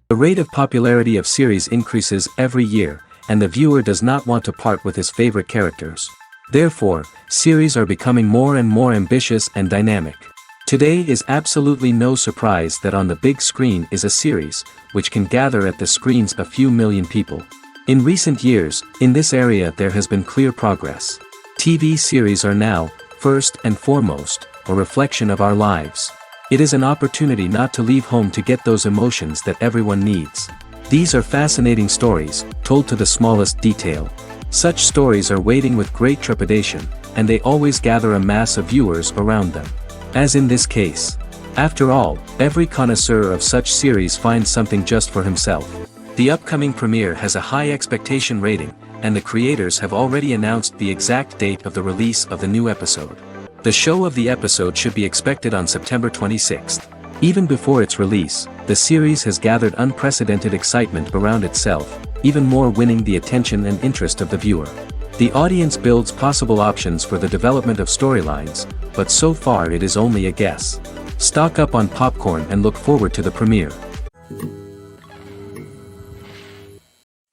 The rate of popularity of series increases every year, and the viewer does not want to part with his favorite characters. Therefore, series are becoming more and more ambitious and dynamic. Today is absolutely no surprise that on the big screen is a series, which can gather at the screens a few million people. In recent years, in this area there has been clear progress. TV series are now, first and foremost, a reflection of our lives. It is an opportunity not to leave home to get those emotions that everyone needs. These are fascinating stories, told to the smallest detail. Such stories are waiting with great trepidation, and they always gather a mass of viewers around them. As in this case. After all, every connoisseur of such series finds something just for himself. The upcoming premiere has a high expectation rating, and the creators have already announced the exact date of the release of the new episode. The show of the episode should be expected on September 26th. Even before its release, the series has gathered unprecedented excitement around itself, even more winning the attention and interest of the viewer. The audience builds possible options for the development of storylines, but so far it is only a guess. Stock up on popcorn and look forward to the premiere.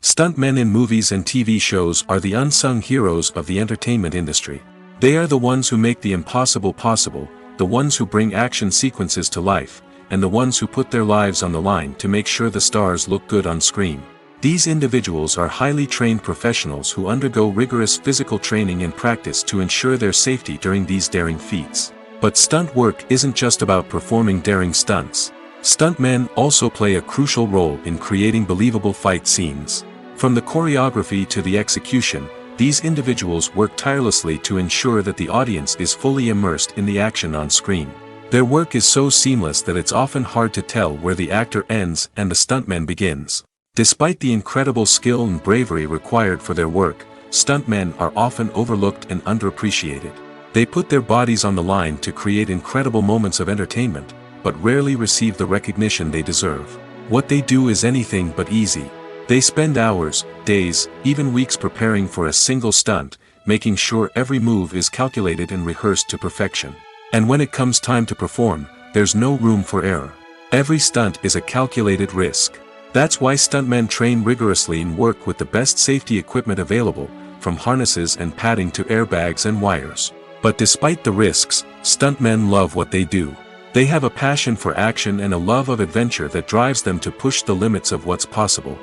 Stuntmen in movies and TV shows are the unsung heroes of the entertainment industry. They are the ones who make the impossible possible, the ones who bring action sequences to life, and the ones who put their lives on the line to make sure the stars look good on screen. These individuals are highly trained professionals who undergo rigorous physical training and practice to ensure their safety during these daring feats. But stunt work isn't just about performing daring stunts. Stuntmen also play a crucial role in creating believable fight scenes. From the choreography to the execution, these individuals work tirelessly to ensure that the audience is fully immersed in the action on screen. Their work is so seamless that it's often hard to tell where the actor ends and the stuntman begins. Despite the incredible skill and bravery required for their work, stuntmen are often overlooked and underappreciated. They put their bodies on the line to create incredible moments of entertainment, but rarely receive the recognition they deserve. What they do is anything but easy. They spend hours, days, even weeks preparing for a single stunt, making sure every move is calculated and rehearsed to perfection. And when it comes time to perform, there's no room for error. Every stunt is a calculated risk. That's why stuntmen train rigorously and work with the best safety equipment available, from harnesses and padding to airbags and wires. But despite the risks, stuntmen love what they do. They have a passion for action and a love of adventure that drives them to push the limits of what's possible.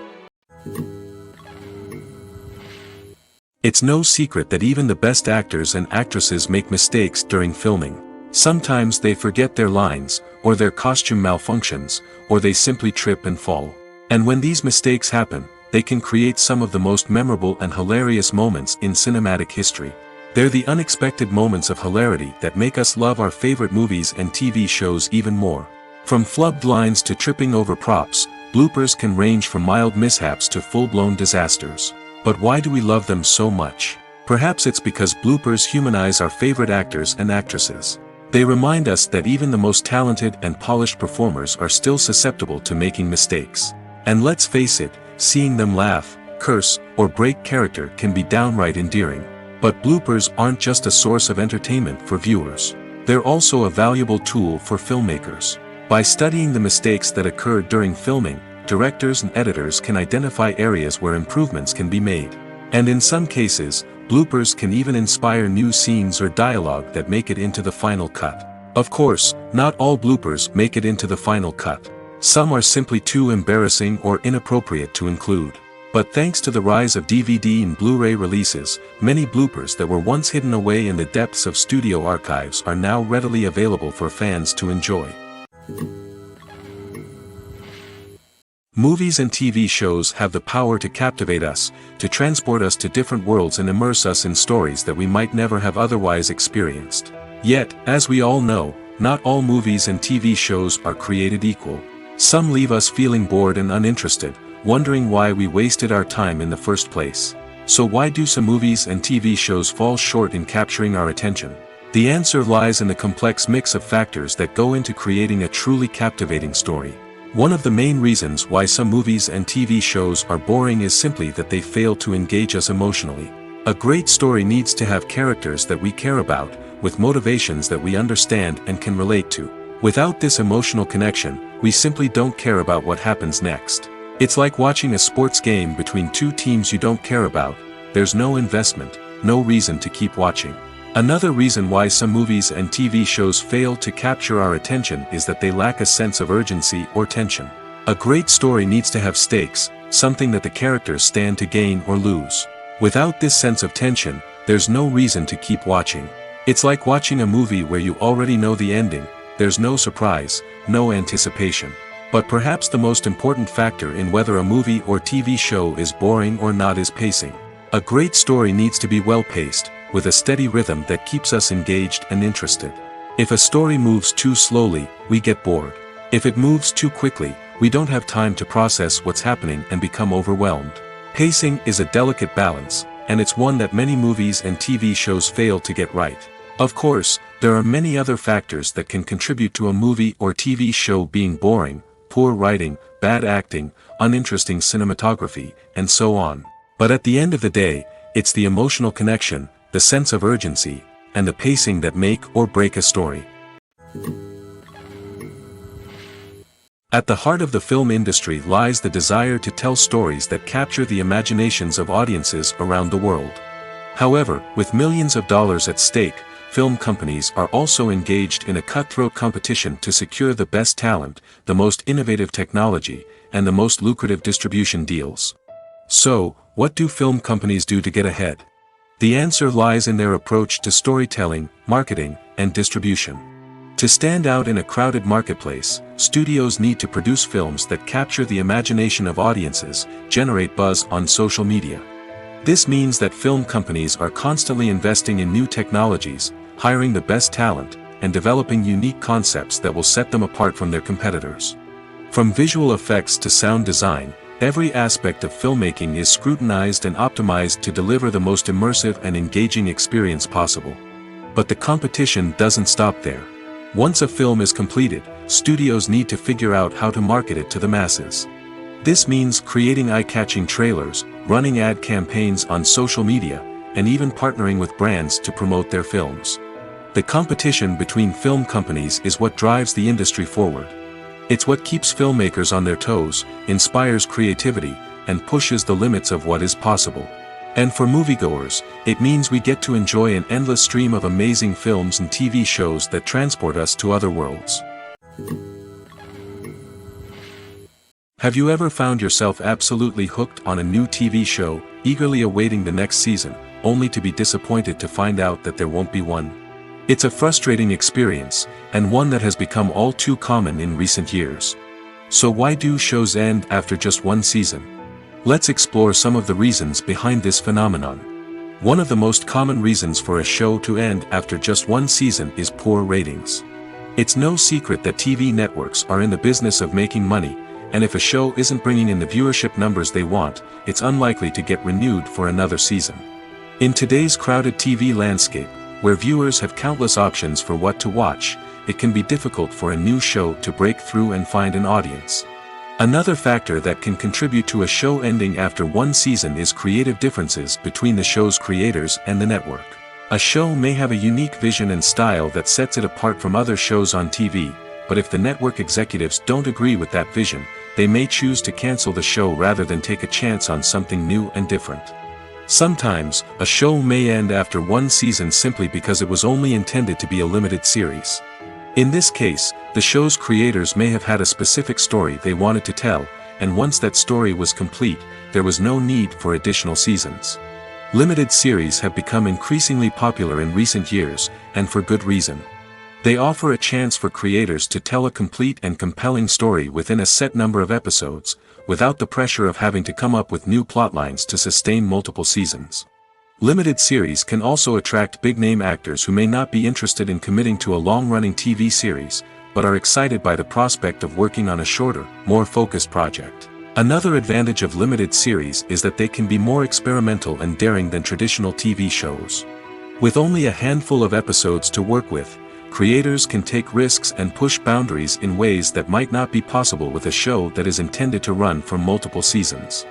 It's no secret that even the best actors and actresses make mistakes during filming. Sometimes they forget their lines, or their costume malfunctions, or they simply trip and fall. And when these mistakes happen, they can create some of the most memorable and hilarious moments in cinematic history. They're the unexpected moments of hilarity that make us love our favorite movies and TV shows even more. From flubbed lines to tripping over props, bloopers can range from mild mishaps to full-blown disasters. But why do we love them so much? Perhaps it's because bloopers humanize our favorite actors and actresses. They remind us that even the most talented and polished performers are still susceptible to making mistakes. And let's face it, seeing them laugh, curse, or break character can be downright endearing. But bloopers aren't just a source of entertainment for viewers. They're also a valuable tool for filmmakers. By studying the mistakes that occurred during filming, directors and editors can identify areas where improvements can be made. And in some cases, bloopers can even inspire new scenes or dialogue that make it into the final cut. Of course, not all bloopers make it into the final cut. Some are simply too embarrassing or inappropriate to include. But thanks to the rise of DVD and Blu-ray releases, many bloopers that were once hidden away in the depths of studio archives are now readily available for fans to enjoy. Movies and TV shows have the power to captivate us, to transport us to different worlds and immerse us in stories that we might never have otherwise experienced. Yet, as we all know, not all movies and TV shows are created equal. Some leave us feeling bored and uninterested, wondering why we wasted our time in the first place. So why do some movies and TV shows fall short in capturing our attention? The answer lies in the complex mix of factors that go into creating a truly captivating story. One of the main reasons why some movies and TV shows are boring is simply that they fail to engage us emotionally. A great story needs to have characters that we care about, with motivations that we understand and can relate to. Without this emotional connection, we simply don't care about what happens next. It's like watching a sports game between two teams you don't care about. There's no investment, no reason to keep watching. Another reason why some movies and TV shows fail to capture our attention is that they lack a sense of urgency or tension. A great story needs to have stakes, something that the characters stand to gain or lose. Without this sense of tension, there's no reason to keep watching. It's like watching a movie where you already know the ending. There's no surprise, no anticipation. But perhaps the most important factor in whether a movie or TV show is boring or not is pacing. A great story needs to be well-paced, with a steady rhythm that keeps us engaged and interested. If a story moves too slowly, we get bored. If it moves too quickly, we don't have time to process what's happening and become overwhelmed. Pacing is a delicate balance, and it's one that many movies and TV shows fail to get right. Of course, there are many other factors that can contribute to a movie or TV show being boring: poor writing, bad acting, uninteresting cinematography, and so on. But at the end of the day, it's the emotional connection, the sense of urgency, and the pacing that make or break a story. At the heart of the film industry lies the desire to tell stories that capture the imaginations of audiences around the world. However, with millions of dollars at stake, film companies are also engaged in a cutthroat competition to secure the best talent, the most innovative technology, and the most lucrative distribution deals. So, what do film companies do to get ahead? The answer lies in their approach to storytelling, marketing, and distribution. To stand out in a crowded marketplace, studios need to produce films that capture the imagination of audiences, generate buzz on social media. This means that film companies are constantly investing in new technologies, hiring the best talent, and developing unique concepts that will set them apart from their competitors. From visual effects to sound design, every aspect of filmmaking is scrutinized and optimized to deliver the most immersive and engaging experience possible. But the competition doesn't stop there. Once a film is completed, studios need to figure out how to market it to the masses. This means creating eye-catching trailers, running ad campaigns on social media, and even partnering with brands to promote their films. The competition between film companies is what drives the industry forward. It's what keeps filmmakers on their toes, inspires creativity, and pushes the limits of what is possible. And for moviegoers, it means we get to enjoy an endless stream of amazing films and TV shows that transport us to other worlds. Have you ever found yourself absolutely hooked on a new TV show, eagerly awaiting the next season, only to be disappointed to find out that there won't be one? It's a frustrating experience, and one that has become all too common in recent years. So why do shows end after just one season? Let's explore some of the reasons behind this phenomenon. One of the most common reasons for a show to end after just one season is poor ratings. It's no secret that TV networks are in the business of making money, and if a show isn't bringing in the viewership numbers they want, it's unlikely to get renewed for another season. In today's crowded TV landscape, where viewers have countless options for what to watch, it can be difficult for a new show to break through and find an audience. Another factor that can contribute to a show ending after one season is creative differences between the show's creators and the network. A show may have a unique vision and style that sets it apart from other shows on TV, but if the network executives don't agree with that vision, they may choose to cancel the show rather than take a chance on something new and different. Sometimes, a show may end after one season simply because it was only intended to be a limited series. In this case, the show's creators may have had a specific story they wanted to tell, and once that story was complete, there was no need for additional seasons. Limited series have become increasingly popular in recent years, and for good reason. They offer a chance for creators to tell a complete and compelling story within a set number of episodes, without the pressure of having to come up with new plotlines to sustain multiple seasons. Limited series can also attract big-name actors who may not be interested in committing to a long-running TV series, but are excited by the prospect of working on a shorter, more focused project. Another advantage of limited series is that they can be more experimental and daring than traditional TV shows. With only a handful of episodes to work with, creators can take risks and push boundaries in ways that might not be possible with a show that is intended to run for multiple seasons.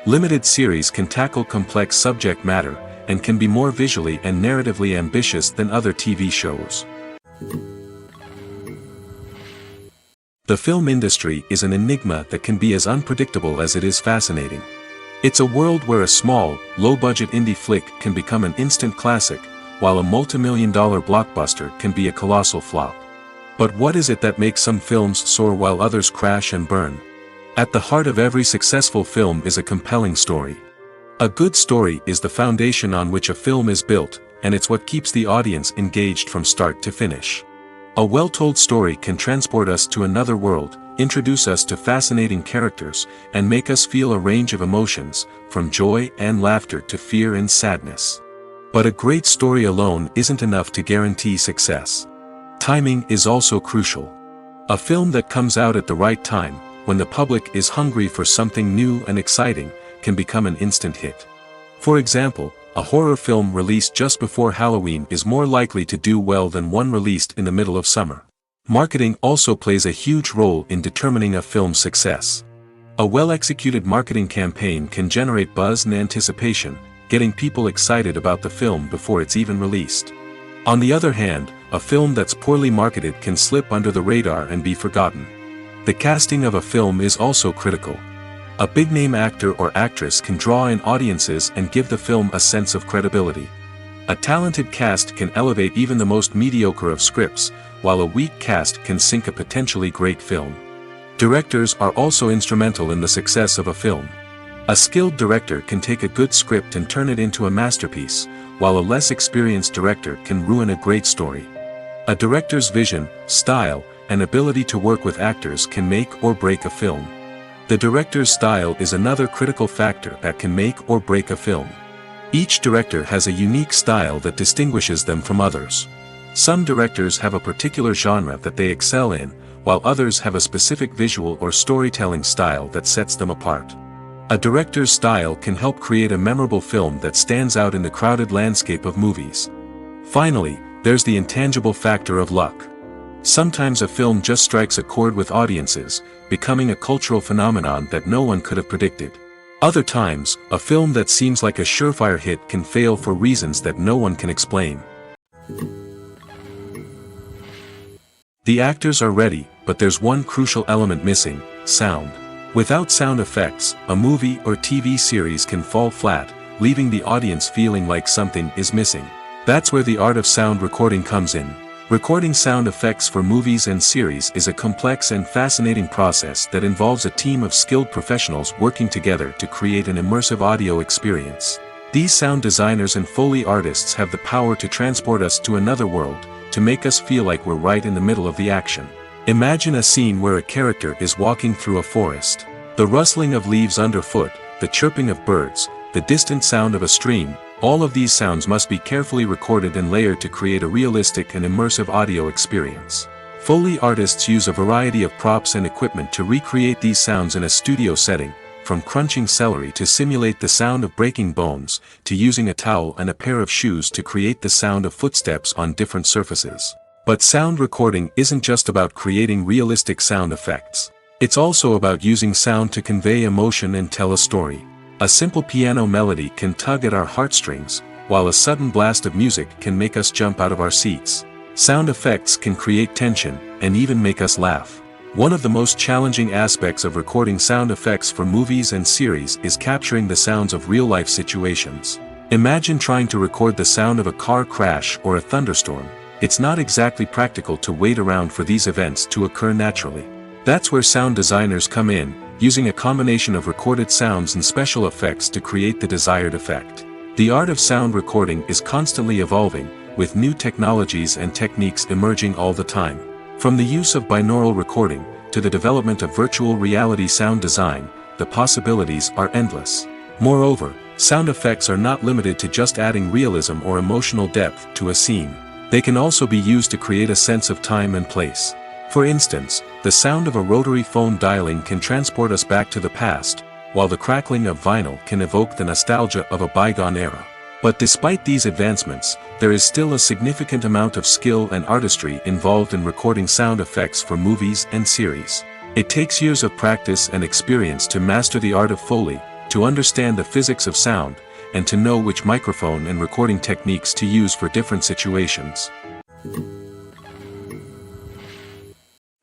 Limited series can tackle complex subject matter, and can be more visually and narratively ambitious than other TV shows. The film industry is an enigma that can be as unpredictable as it is fascinating. It's a world where a small, low-budget indie flick can become an instant classic, while a multi-million-dollar blockbuster can be a colossal flop. But what is it that makes some films soar while others crash and burn? At the heart of every successful film is a compelling story. A good story is the foundation on which a film is built, and it's what keeps the audience engaged from start to finish. A well-told story can transport us to another world, introduce us to fascinating characters, and make us feel a range of emotions, from joy and laughter to fear and sadness. But a great story alone isn't enough to guarantee success. Timing is also crucial. A film that comes out at the right time, when the public is hungry for something new and exciting, can become an instant hit. For example, a horror film released just before Halloween is more likely to do well than one released in the middle of summer. Marketing also plays a huge role in determining a film's success. A well-executed marketing campaign can generate buzz and anticipation, getting people excited about the film before it's even released. On the other hand, a film that's poorly marketed can slip under the radar and be forgotten. The casting of a film is also critical. A big-name actor or actress can draw in audiences and give the film a sense of credibility. A talented cast can elevate even the most mediocre of scripts, while a weak cast can sink a potentially great film. Directors are also instrumental in the success of a film. A skilled director can take a good script and turn it into a masterpiece, while a less experienced director can ruin a great story. A director's vision, style, and ability to work with actors can make or break a film. The director's style is another critical factor that can make or break a film. Each director has a unique style that distinguishes them from others. Some directors have a particular genre that they excel in, while others have a specific visual or storytelling style that sets them apart. A director's style can help create a memorable film that stands out in the crowded landscape of movies. Finally, there's the intangible factor of luck. Sometimes a film just strikes a chord with audiences, becoming a cultural phenomenon that no one could have predicted. Other times, a film that seems like a surefire hit can fail for reasons that no one can explain. The actors are ready, but there's one crucial element missing: sound. Without sound effects, a movie or TV series can fall flat, leaving the audience feeling like something is missing. That's where the art of sound recording comes in. Recording sound effects for movies and series is a complex and fascinating process that involves a team of skilled professionals working together to create an immersive audio experience. These sound designers and Foley artists have the power to transport us to another world, to make us feel like we're right in the middle of the action. Imagine a scene where a character is walking through a forest. The rustling of leaves underfoot, the chirping of birds, the distant sound of a stream, all of these sounds must be carefully recorded and layered to create a realistic and immersive audio experience. Foley artists use a variety of props and equipment to recreate these sounds in a studio setting, from crunching celery to simulate the sound of breaking bones, to using a towel and a pair of shoes to create the sound of footsteps on different surfaces. But sound recording isn't just about creating realistic sound effects. It's also about using sound to convey emotion and tell a story. A simple piano melody can tug at our heartstrings, while a sudden blast of music can make us jump out of our seats. Sound effects can create tension, and even make us laugh. One of the most challenging aspects of recording sound effects for movies and series is capturing the sounds of real-life situations. Imagine trying to record the sound of a car crash or a thunderstorm. It's not exactly practical to wait around for these events to occur naturally. That's where sound designers come in, using a combination of recorded sounds and special effects to create the desired effect. The art of sound recording is constantly evolving, with new technologies and techniques emerging all the time. From the use of binaural recording, to the development of virtual reality sound design, the possibilities are endless. Moreover, sound effects are not limited to just adding realism or emotional depth to a scene. They can also be used to create a sense of time and place. For instance, the sound of a rotary phone dialing can transport us back to the past, while the crackling of vinyl can evoke the nostalgia of a bygone era. But despite these advancements, there is still a significant amount of skill and artistry involved in recording sound effects for movies and series. It takes years of practice and experience to master the art of Foley, to understand the physics of sound, and to know which microphone and recording techniques to use for different situations.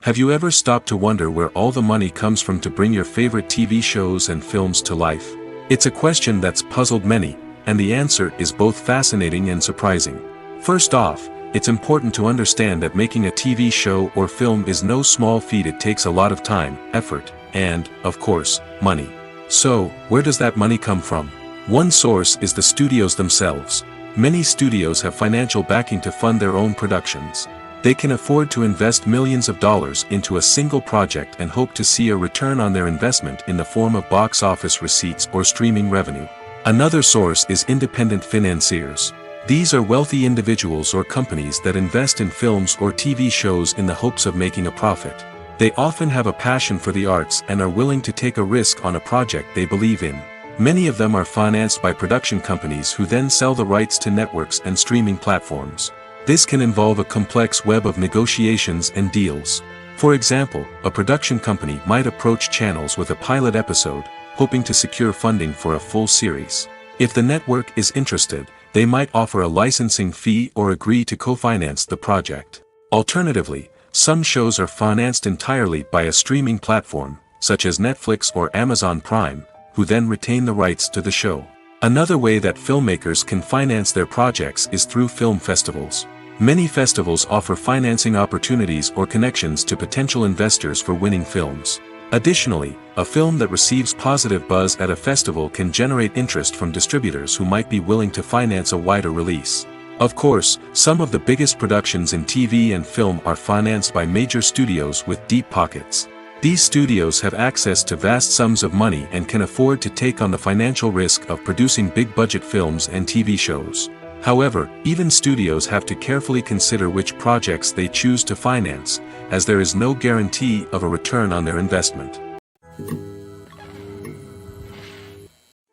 Have you ever stopped to wonder where all the money comes from to bring your favorite TV shows and films to life? It's a question that's puzzled many, and the answer is both fascinating and surprising. First off, it's important to understand that making a TV show or film is no small feat. It takes a lot of time, effort, and, of course, money. So, where does that money come from? One source is the studios themselves. Many studios have financial backing to fund their own productions. They can afford to invest millions of dollars into a single project and hope to see a return on their investment in the form of box office receipts or streaming revenue. Another source is independent financiers. These are wealthy individuals or companies that invest in films or TV shows in the hopes of making a profit. They often have a passion for the arts and are willing to take a risk on a project they believe in. Many of them are financed by production companies who then sell the rights to networks and streaming platforms. This can involve a complex web of negotiations and deals. For example, a production company might approach channels with a pilot episode, hoping to secure funding for a full series. If the network is interested, they might offer a licensing fee or agree to co-finance the project. Alternatively, some shows are financed entirely by a streaming platform, such as Netflix or Amazon Prime, who then retain the rights to the show. Another way that filmmakers can finance their projects is through film festivals. Many festivals offer financing opportunities or connections to potential investors for winning films. Additionally, a film that receives positive buzz at a festival can generate interest from distributors who might be willing to finance a wider release. Of course, some of the biggest productions in TV and film are financed by major studios with deep pockets. These studios have access to vast sums of money and can afford to take on the financial risk of producing big-budget films and TV shows. However, even studios have to carefully consider which projects they choose to finance, as there is no guarantee of a return on their investment.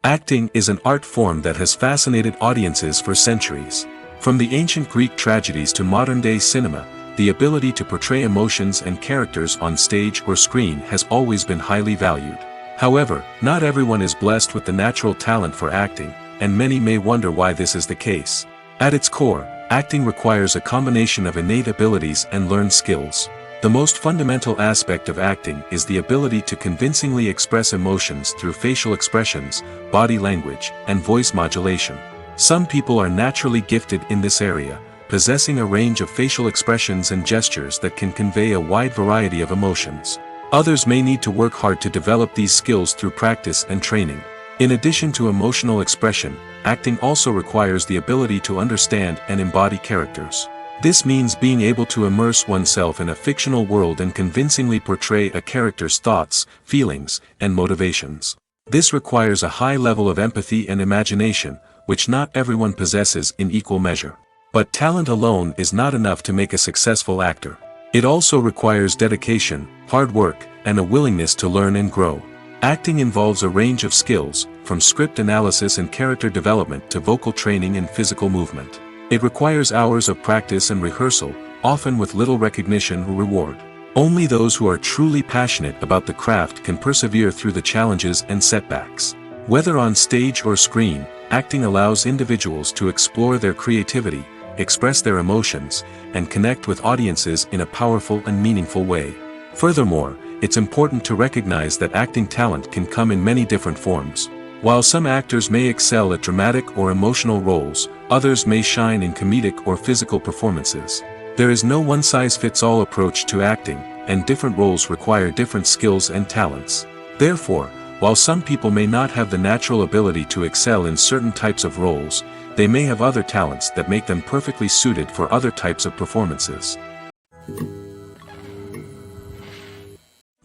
Acting is an art form that has fascinated audiences for centuries. From the ancient Greek tragedies to modern-day cinema, the ability to portray emotions and characters on stage or screen has always been highly valued. However, not everyone is blessed with the natural talent for acting, and many may wonder why this is the case. At its core, acting requires a combination of innate abilities and learned skills. The most fundamental aspect of acting is the ability to convincingly express emotions through facial expressions, body language, and voice modulation. Some people are naturally gifted in this area, possessing a range of facial expressions and gestures that can convey a wide variety of emotions. Others may need to work hard to develop these skills through practice and training. In addition to emotional expression, acting also requires the ability to understand and embody characters. This means being able to immerse oneself in a fictional world and convincingly portray a character's thoughts, feelings, and motivations. This requires a high level of empathy and imagination, which not everyone possesses in equal measure. But talent alone is not enough to make a successful actor. It also requires dedication, hard work, and a willingness to learn and grow. Acting involves a range of skills, from script analysis and character development to vocal training and physical movement. It requires hours of practice and rehearsal, often with little recognition or reward. Only those who are truly passionate about the craft can persevere through the challenges and setbacks. Whether on stage or screen, acting allows individuals to explore their creativity, express their emotions, and connect with audiences in a powerful and meaningful way. Furthermore, it's important to recognize that acting talent can come in many different forms. While some actors may excel at dramatic or emotional roles, others may shine in comedic or physical performances. There is no one-size-fits-all approach to acting, and different roles require different skills and talents. Therefore, while some people may not have the natural ability to excel in certain types of roles, they may have other talents that make them perfectly suited for other types of performances.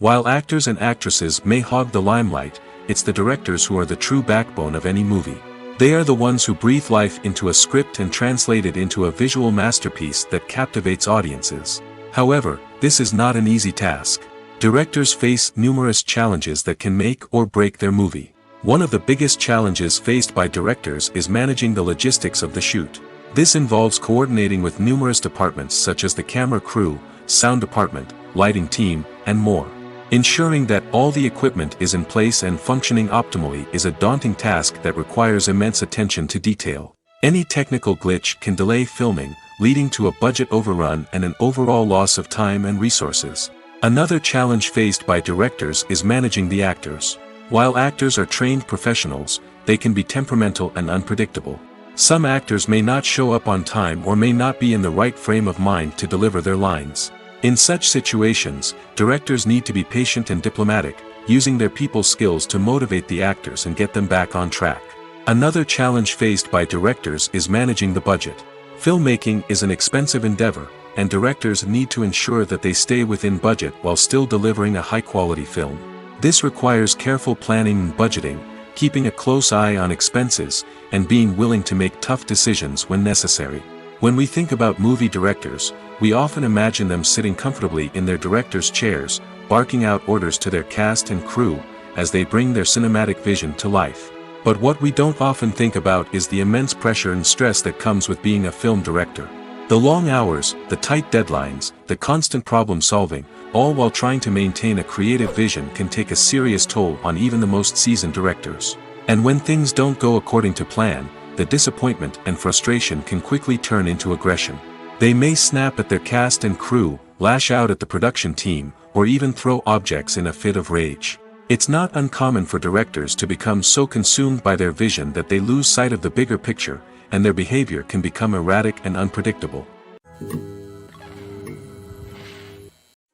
While actors and actresses may hog the limelight, it's the directors who are the true backbone of any movie. They are the ones who breathe life into a script and translate it into a visual masterpiece that captivates audiences. However, this is not an easy task. Directors face numerous challenges that can make or break their movie. One of the biggest challenges faced by directors is managing the logistics of the shoot. This involves coordinating with numerous departments such as the camera crew, sound department, lighting team, and more. Ensuring that all the equipment is in place and functioning optimally is a daunting task that requires immense attention to detail. Any technical glitch can delay filming, leading to a budget overrun and an overall loss of time and resources. Another challenge faced by directors is managing the actors. While actors are trained professionals, they can be temperamental and unpredictable. Some actors may not show up on time or may not be in the right frame of mind to deliver their lines. In such situations, directors need to be patient and diplomatic, using their people skills to motivate the actors and get them back on track. Another challenge faced by directors is managing the budget. Filmmaking is an expensive endeavor, and directors need to ensure that they stay within budget while still delivering a high-quality film. This requires careful planning and budgeting, keeping a close eye on expenses, and being willing to make tough decisions when necessary. When we think about movie directors, we often imagine them sitting comfortably in their director's chairs, barking out orders to their cast and crew, as they bring their cinematic vision to life. But what we don't often think about is the immense pressure and stress that comes with being a film director. The long hours, the tight deadlines, the constant problem solving, all while trying to maintain a creative vision can take a serious toll on even the most seasoned directors. And when things don't go according to plan, the disappointment and frustration can quickly turn into aggression. They may snap at their cast and crew, lash out at the production team, or even throw objects in a fit of rage. It's not uncommon for directors to become so consumed by their vision that they lose sight of the bigger picture, and their behavior can become erratic and unpredictable.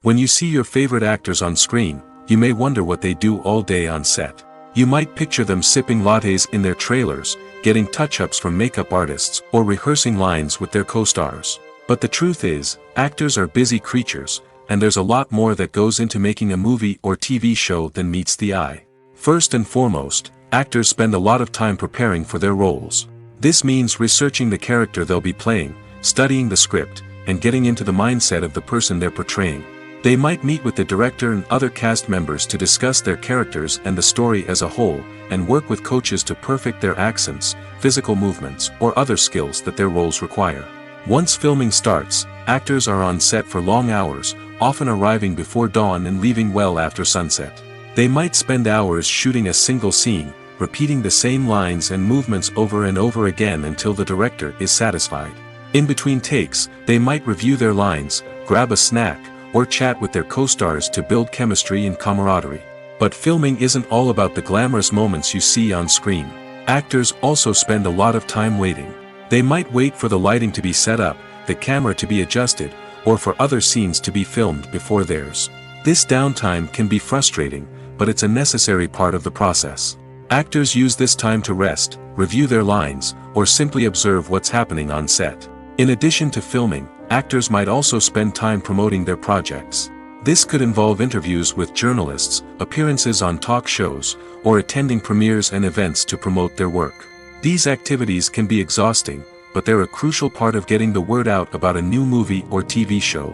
When you see your favorite actors on screen, you may wonder what they do all day on set. You might picture them sipping lattes in their trailers, getting touch-ups from makeup artists, or rehearsing lines with their co-stars. But the truth is, actors are busy creatures, and there's a lot more that goes into making a movie or TV show than meets the eye. First and foremost, actors spend a lot of time preparing for their roles. This means researching the character they'll be playing, studying the script, and getting into the mindset of the person they're portraying. They might meet with the director and other cast members to discuss their characters and the story as a whole, and work with coaches to perfect their accents, physical movements, or other skills that their roles require. Once filming starts, actors are on set for long hours, often arriving before dawn and leaving well after sunset. They might spend hours shooting a single scene, repeating the same lines and movements over and over again until the director is satisfied. In between takes, they might review their lines, grab a snack, or chat with their co-stars to build chemistry and camaraderie. But filming isn't all about the glamorous moments you see on screen. Actors also spend a lot of time waiting. They might wait for the lighting to be set up, the camera to be adjusted, or for other scenes to be filmed before theirs. This downtime can be frustrating, but it's a necessary part of the process. Actors use this time to rest, review their lines, or simply observe what's happening on set. In addition to filming, actors might also spend time promoting their projects. This could involve interviews with journalists, appearances on talk shows, or attending premieres and events to promote their work. These activities can be exhausting, but they're a crucial part of getting the word out about a new movie or TV show.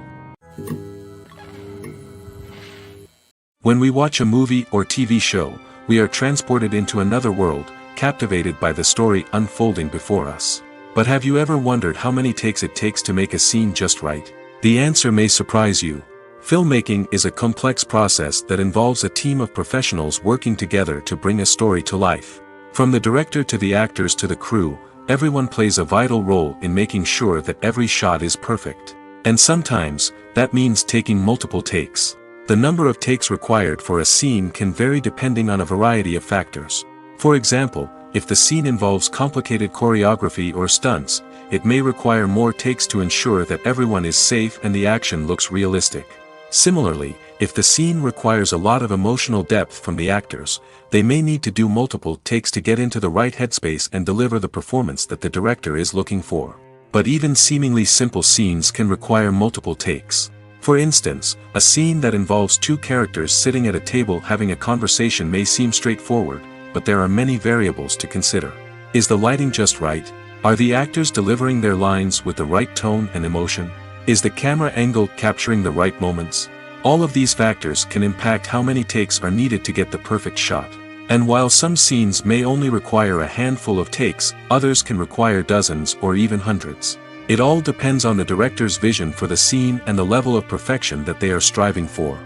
When we watch a movie or TV show, we are transported into another world, captivated by the story unfolding before us. But have you ever wondered how many takes it takes to make a scene just right? The answer may surprise you. Filmmaking is a complex process that involves a team of professionals working together to bring a story to life. From the director to the actors to the crew, everyone plays a vital role in making sure that every shot is perfect. And sometimes, that means taking multiple takes. The number of takes required for a scene can vary depending on a variety of factors. For example, if the scene involves complicated choreography or stunts, it may require more takes to ensure that everyone is safe and the action looks realistic. Similarly, if the scene requires a lot of emotional depth from the actors, they may need to do multiple takes to get into the right headspace and deliver the performance that the director is looking for. But even seemingly simple scenes can require multiple takes. For instance, a scene that involves two characters sitting at a table having a conversation may seem straightforward, but there are many variables to consider. Is the lighting just right? Are the actors delivering their lines with the right tone and emotion? Is the camera angle capturing the right moments? All of these factors can impact how many takes are needed to get the perfect shot. And while some scenes may only require a handful of takes, others can require dozens or even hundreds. It all depends on the director's vision for the scene and the level of perfection that they are striving for.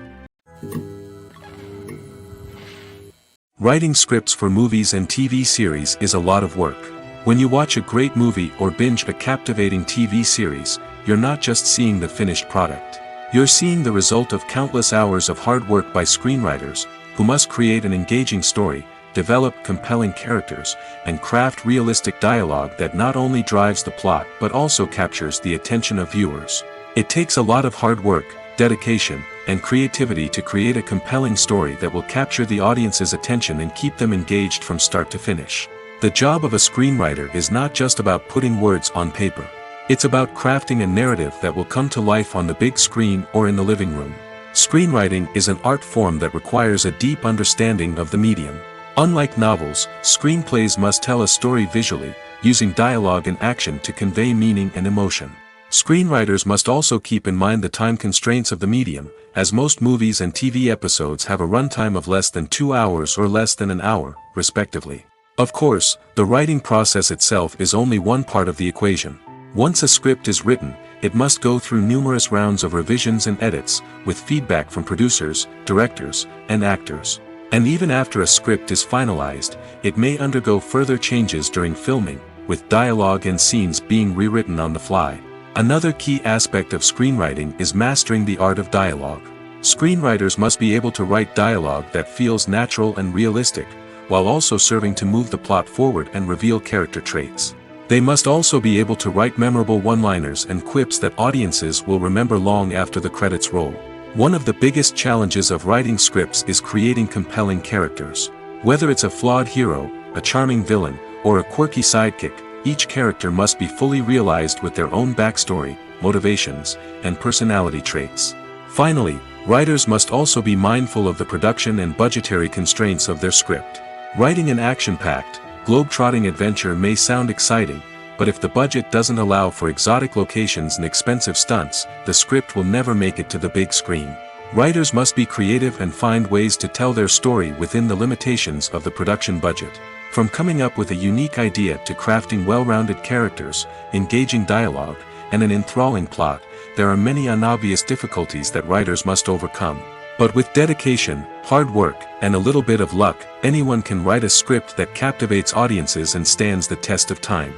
Writing scripts for movies and TV series is a lot of work. When you watch a great movie or binge a captivating TV series, you're not just seeing the finished product. You're seeing the result of countless hours of hard work by screenwriters, who must create an engaging story, develop compelling characters, and craft realistic dialogue that not only drives the plot but also captures the attention of viewers. It takes a lot of hard work, dedication, and creativity to create a compelling story that will capture the audience's attention and keep them engaged from start to finish. The job of a screenwriter is not just about putting words on paper. It's about crafting a narrative that will come to life on the big screen or in the living room. Screenwriting is an art form that requires a deep understanding of the medium. Unlike novels, screenplays must tell a story visually, using dialogue and action to convey meaning and emotion. Screenwriters must also keep in mind the time constraints of the medium, as most movies and TV episodes have a runtime of less than 2 hours or less than an hour, respectively. Of course, the writing process itself is only one part of the equation. Once a script is written, it must go through numerous rounds of revisions and edits, with feedback from producers, directors, and actors. And even after a script is finalized, it may undergo further changes during filming, with dialogue and scenes being rewritten on the fly. Another key aspect of screenwriting is mastering the art of dialogue. Screenwriters must be able to write dialogue that feels natural and realistic, while also serving to move the plot forward and reveal character traits. They must also be able to write memorable one-liners and quips that audiences will remember long after the credits roll. One of the biggest challenges of writing scripts is creating compelling characters. Whether it's a flawed hero, a charming villain, or a quirky sidekick, each character must be fully realized with their own backstory, motivations, and personality traits. Finally, writers must also be mindful of the production and budgetary constraints of their script. Writing an action-packed, globe-trotting adventure may sound exciting, but if the budget doesn't allow for exotic locations and expensive stunts, the script will never make it to the big screen. Writers must be creative and find ways to tell their story within the limitations of the production budget. From coming up with a unique idea to crafting well-rounded characters, engaging dialogue, and an enthralling plot, there are many unobvious difficulties that writers must overcome. But with dedication, hard work, and a little bit of luck, anyone can write a script that captivates audiences and stands the test of time.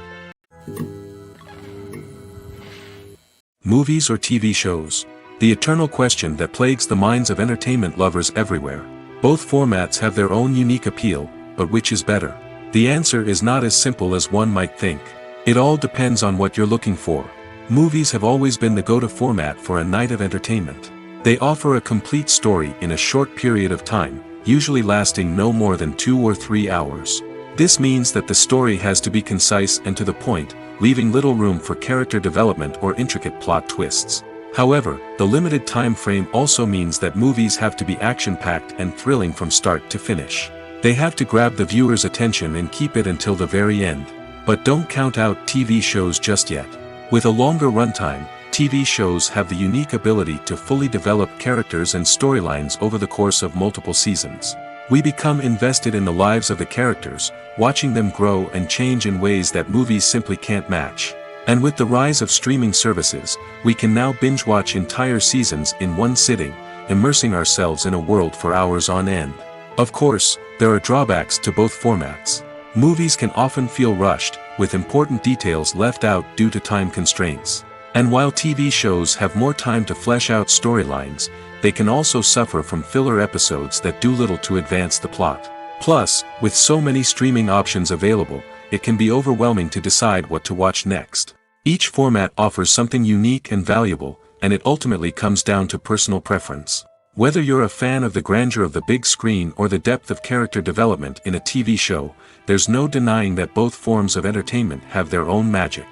Movies or TV shows? The eternal question that plagues the minds of entertainment lovers everywhere. Both formats have their own unique appeal, but which is better? The answer is not as simple as one might think. It all depends on what you're looking for. Movies have always been the go-to format for a night of entertainment. They offer a complete story in a short period of time, usually lasting no more than 2 or 3 hours. This means that the story has to be concise and to the point, leaving little room for character development or intricate plot twists. However, the limited time frame also means that movies have to be action-packed and thrilling from start to finish. They have to grab the viewer's attention and keep it until the very end. But don't count out TV shows just yet. With a longer runtime, TV shows have the unique ability to fully develop characters and storylines over the course of multiple seasons. We become invested in the lives of the characters, watching them grow and change in ways that movies simply can't match. And with the rise of streaming services, we can now binge-watch entire seasons in one sitting, immersing ourselves in a world for hours on end. Of course, there are drawbacks to both formats. Movies can often feel rushed, with important details left out due to time constraints. And while TV shows have more time to flesh out storylines, they can also suffer from filler episodes that do little to advance the plot. Plus, with so many streaming options available, it can be overwhelming to decide what to watch next. Each format offers something unique and valuable, and it ultimately comes down to personal preference. Whether you're a fan of the grandeur of the big screen or the depth of character development in a TV show, there's no denying that both forms of entertainment have their own magic.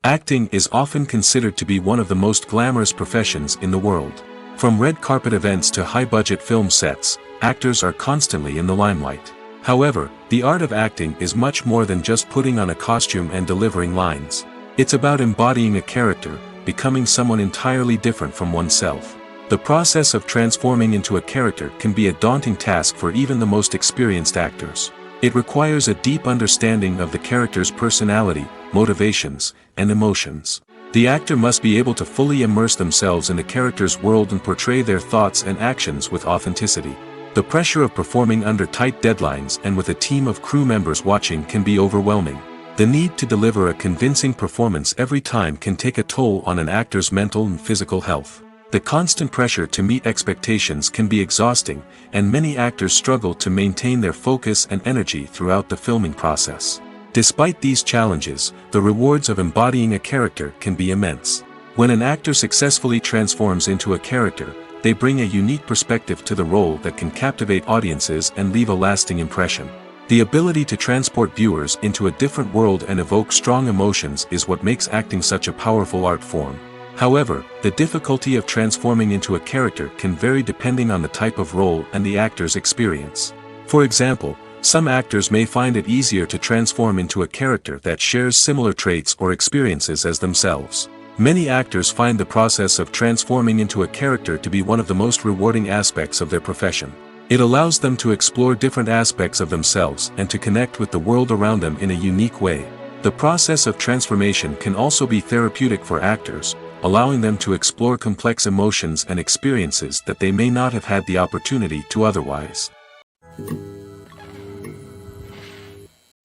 Acting is often considered to be one of the most glamorous professions in the world. From red carpet events to high-budget film sets, actors are constantly in the limelight. However, the art of acting is much more than just putting on a costume and delivering lines. It's about embodying a character, becoming someone entirely different from oneself. The process of transforming into a character can be a daunting task for even the most experienced actors. It requires a deep understanding of the character's personality, motivations, and emotions. The actor must be able to fully immerse themselves in the character's world and portray their thoughts and actions with authenticity. The pressure of performing under tight deadlines and with a team of crew members watching can be overwhelming. The need to deliver a convincing performance every time can take a toll on an actor's mental and physical health. The constant pressure to meet expectations can be exhausting, and many actors struggle to maintain their focus and energy throughout the filming process. Despite these challenges, the rewards of embodying a character can be immense. When an actor successfully transforms into a character, they bring a unique perspective to the role that can captivate audiences and leave a lasting impression. The ability to transport viewers into a different world and evoke strong emotions is what makes acting such a powerful art form. However, the difficulty of transforming into a character can vary depending on the type of role and the actor's experience. For example, some actors may find it easier to transform into a character that shares similar traits or experiences as themselves. Many actors find the process of transforming into a character to be one of the most rewarding aspects of their profession. It allows them to explore different aspects of themselves and to connect with the world around them in a unique way. The process of transformation can also be therapeutic for actors, allowing them to explore complex emotions and experiences that they may not have had the opportunity to otherwise.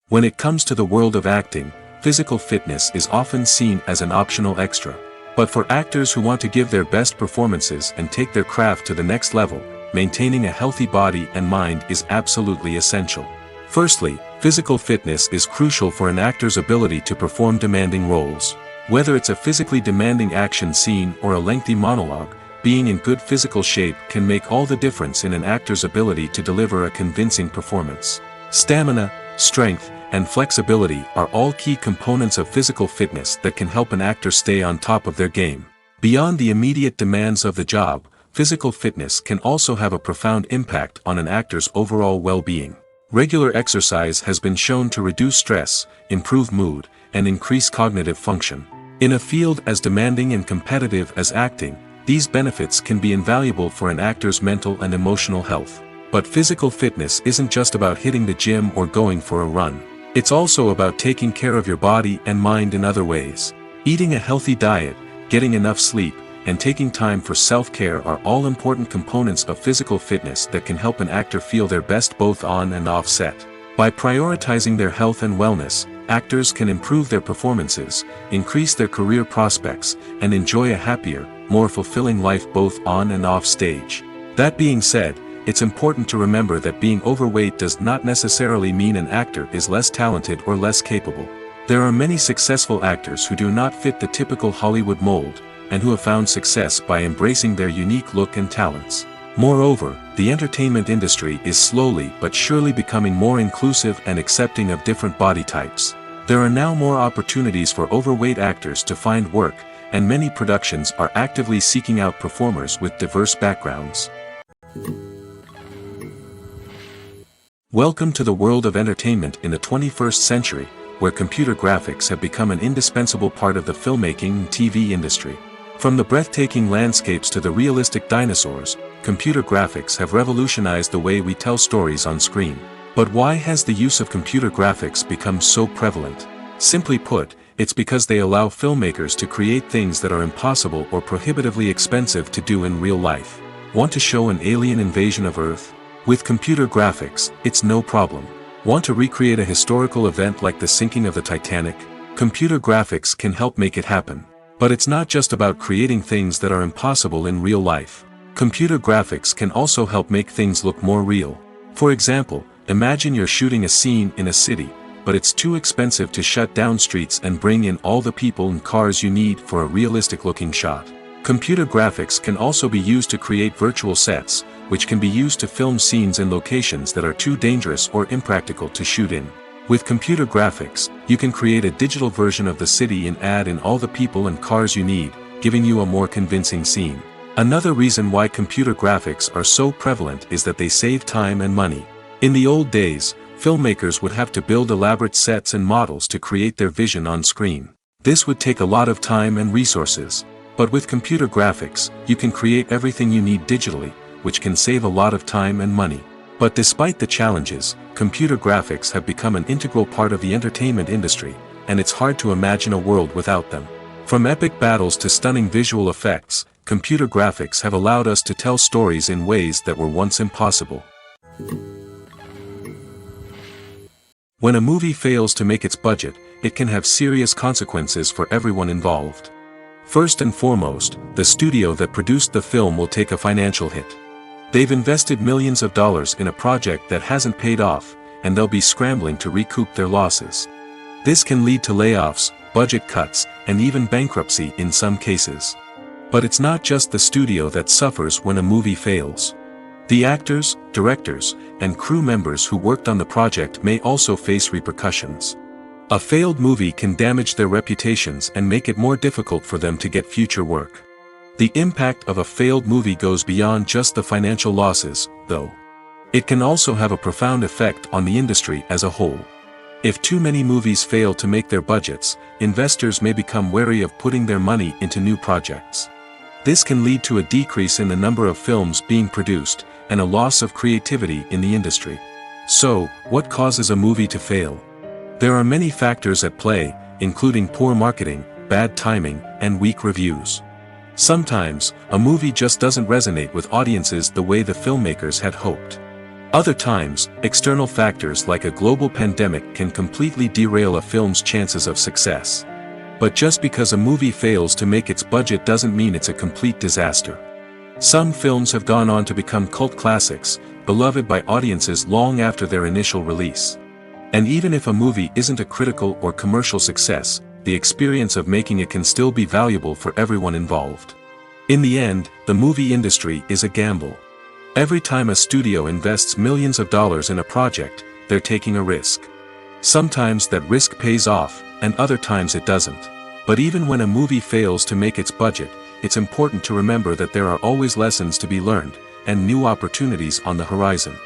When it comes to the world of acting, physical fitness is often seen as an optional extra. But for actors who want to give their best performances and take their craft to the next level, maintaining a healthy body and mind is absolutely essential. Firstly, physical fitness is crucial for an actor's ability to perform demanding roles. Whether it's a physically demanding action scene or a lengthy monologue, being in good physical shape can make all the difference in an actor's ability to deliver a convincing performance. Stamina, strength, and flexibility are all key components of physical fitness that can help an actor stay on top of their game. Beyond the immediate demands of the job, physical fitness can also have a profound impact on an actor's overall well-being. Regular exercise has been shown to reduce stress, improve mood, and increase cognitive function. In a field as demanding and competitive as acting, these benefits can be invaluable for an actor's mental and emotional health. But physical fitness isn't just about hitting the gym or going for a run. It's also about taking care of your body and mind in other ways. Eating a healthy diet, getting enough sleep, and taking time for self-care are all important components of physical fitness that can help an actor feel their best both on and off set. By prioritizing their health and wellness, actors can improve their performances, increase their career prospects, and enjoy a happier, more fulfilling life both on and off stage. That being said, it's important to remember that being overweight does not necessarily mean an actor is less talented or less capable. There are many successful actors who do not fit the typical Hollywood mold, and who have found success by embracing their unique look and talents. Moreover, the entertainment industry is slowly but surely becoming more inclusive and accepting of different body types. There are now more opportunities for overweight actors to find work, and many productions are actively seeking out performers with diverse backgrounds. Welcome to the world of entertainment in the 21st century, where computer graphics have become an indispensable part of the filmmaking and TV industry. From the breathtaking landscapes to the realistic dinosaurs, computer graphics have revolutionized the way we tell stories on screen. But why has the use of computer graphics become so prevalent? Simply put, it's because they allow filmmakers to create things that are impossible or prohibitively expensive to do in real life. Want to show an alien invasion of Earth? With computer graphics, it's no problem. Want to recreate a historical event like the sinking of the Titanic? Computer graphics can help make it happen. But it's not just about creating things that are impossible in real life. Computer graphics can also help make things look more real. For example, imagine you're shooting a scene in a city, but it's too expensive to shut down streets and bring in all the people and cars you need for a realistic-looking shot. Computer graphics can also be used to create virtual sets, which can be used to film scenes in locations that are too dangerous or impractical to shoot in. With computer graphics, you can create a digital version of the city and add in all the people and cars you need, giving you a more convincing scene. Another reason why computer graphics are so prevalent is that they save time and money. In the old days, filmmakers would have to build elaborate sets and models to create their vision on screen. This would take a lot of time and resources. But with computer graphics, you can create everything you need digitally, which can save a lot of time and money. But despite the challenges, computer graphics have become an integral part of the entertainment industry, and it's hard to imagine a world without them. From epic battles to stunning visual effects, computer graphics have allowed us to tell stories in ways that were once impossible. When a movie fails to make its budget, it can have serious consequences for everyone involved. First and foremost, the studio that produced the film will take a financial hit. They've invested millions of dollars in a project that hasn't paid off, and they'll be scrambling to recoup their losses. This can lead to layoffs, budget cuts, and even bankruptcy in some cases. But it's not just the studio that suffers when a movie fails. The actors, directors, and crew members who worked on the project may also face repercussions. A failed movie can damage their reputations and make it more difficult for them to get future work. The impact of a failed movie goes beyond just the financial losses, though. It can also have a profound effect on the industry as a whole. If too many movies fail to make their budgets, investors may become wary of putting their money into new projects. This can lead to a decrease in the number of films being produced, and a loss of creativity in the industry. So, what causes a movie to fail? There are many factors at play, including poor marketing, bad timing, and weak reviews. Sometimes, a movie just doesn't resonate with audiences the way the filmmakers had hoped. Other times, external factors like a global pandemic can completely derail a film's chances of success. But just because a movie fails to make its budget doesn't mean it's a complete disaster. Some films have gone on to become cult classics, beloved by audiences long after their initial release. And even if a movie isn't a critical or commercial success, the experience of making it can still be valuable for everyone involved. In the end, the movie industry is a gamble. Every time a studio invests millions of dollars in a project, they're taking a risk. Sometimes that risk pays off, and other times it doesn't. But even when a movie fails to make its budget, it's important to remember that there are always lessons to be learned, and new opportunities on the horizon.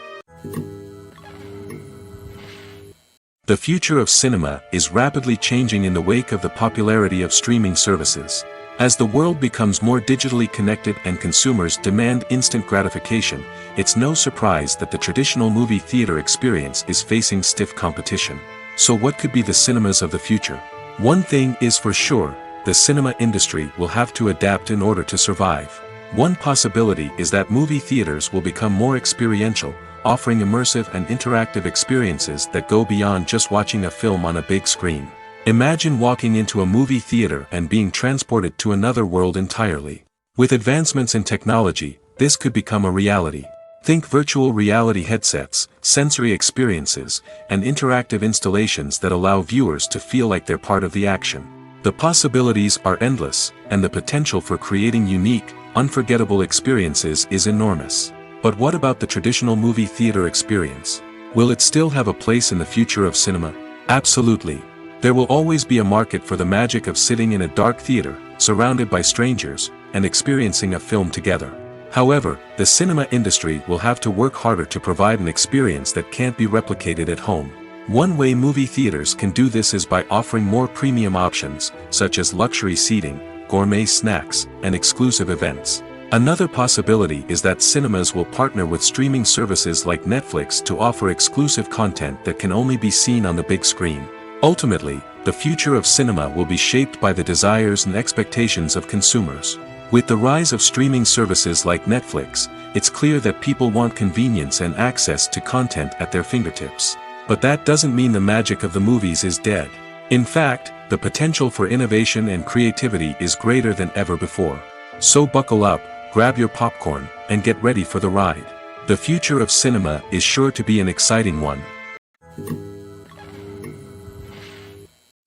The future of cinema is rapidly changing in the wake of the popularity of streaming services. As the world becomes more digitally connected and consumers demand instant gratification, it's no surprise that the traditional movie theater experience is facing stiff competition. So what could be the cinemas of the future? One thing is for sure, the cinema industry will have to adapt in order to survive. One possibility is that movie theaters will become more experiential, offering immersive and interactive experiences that go beyond just watching a film on a big screen. Imagine walking into a movie theater and being transported to another world entirely. With advancements in technology, this could become a reality. Think virtual reality headsets, sensory experiences, and interactive installations that allow viewers to feel like they're part of the action. The possibilities are endless, and the potential for creating unique, unforgettable experiences is enormous. But what about the traditional movie theater experience? Will it still have a place in the future of cinema? Absolutely. There will always be a market for the magic of sitting in a dark theater, surrounded by strangers, and experiencing a film together. However, the cinema industry will have to work harder to provide an experience that can't be replicated at home. One way movie theaters can do this is by offering more premium options, such as luxury seating, gourmet snacks, and exclusive events. Another possibility is that cinemas will partner with streaming services like Netflix to offer exclusive content that can only be seen on the big screen. Ultimately, the future of cinema will be shaped by the desires and expectations of consumers. With the rise of streaming services like Netflix, it's clear that people want convenience and access to content at their fingertips. But that doesn't mean the magic of the movies is dead. In fact, the potential for innovation and creativity is greater than ever before. So buckle up, grab your popcorn, and get ready for the ride. The future of cinema is sure to be an exciting one.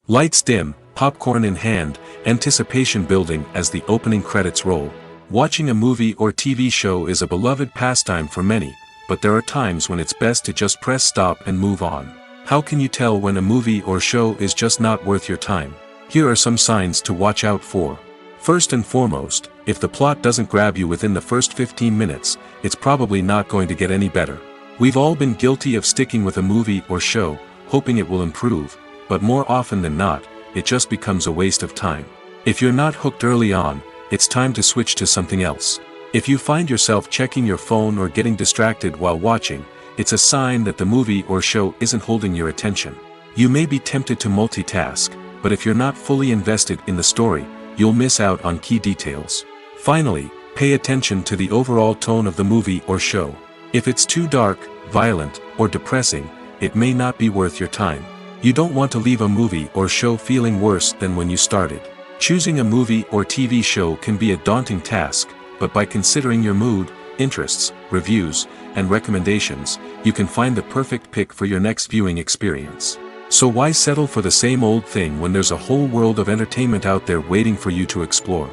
Lights dim, popcorn in hand, anticipation building as the opening credits roll. Watching a movie or TV show is a beloved pastime for many, but there are times when it's best to just press stop and move on. How can you tell when a movie or show is just not worth your time? Here are some signs to watch out for. First and foremost, if the plot doesn't grab you within the first 15 minutes, it's probably not going to get any better. We've all been guilty of sticking with a movie or show, hoping it will improve, but more often than not, it just becomes a waste of time. If you're not hooked early on, it's time to switch to something else. If you find yourself checking your phone or getting distracted while watching, it's a sign that the movie or show isn't holding your attention. You may be tempted to multitask, but if you're not fully invested in the story, you'll miss out on key details. Finally, pay attention to the overall tone of the movie or show. If it's too dark, violent, or depressing, it may not be worth your time. You don't want to leave a movie or show feeling worse than when you started. Choosing a movie or TV show can be a daunting task, but by considering your mood, interests, reviews, and recommendations, you can find the perfect pick for your next viewing experience. So why settle for the same old thing when there's a whole world of entertainment out there waiting for you to explore?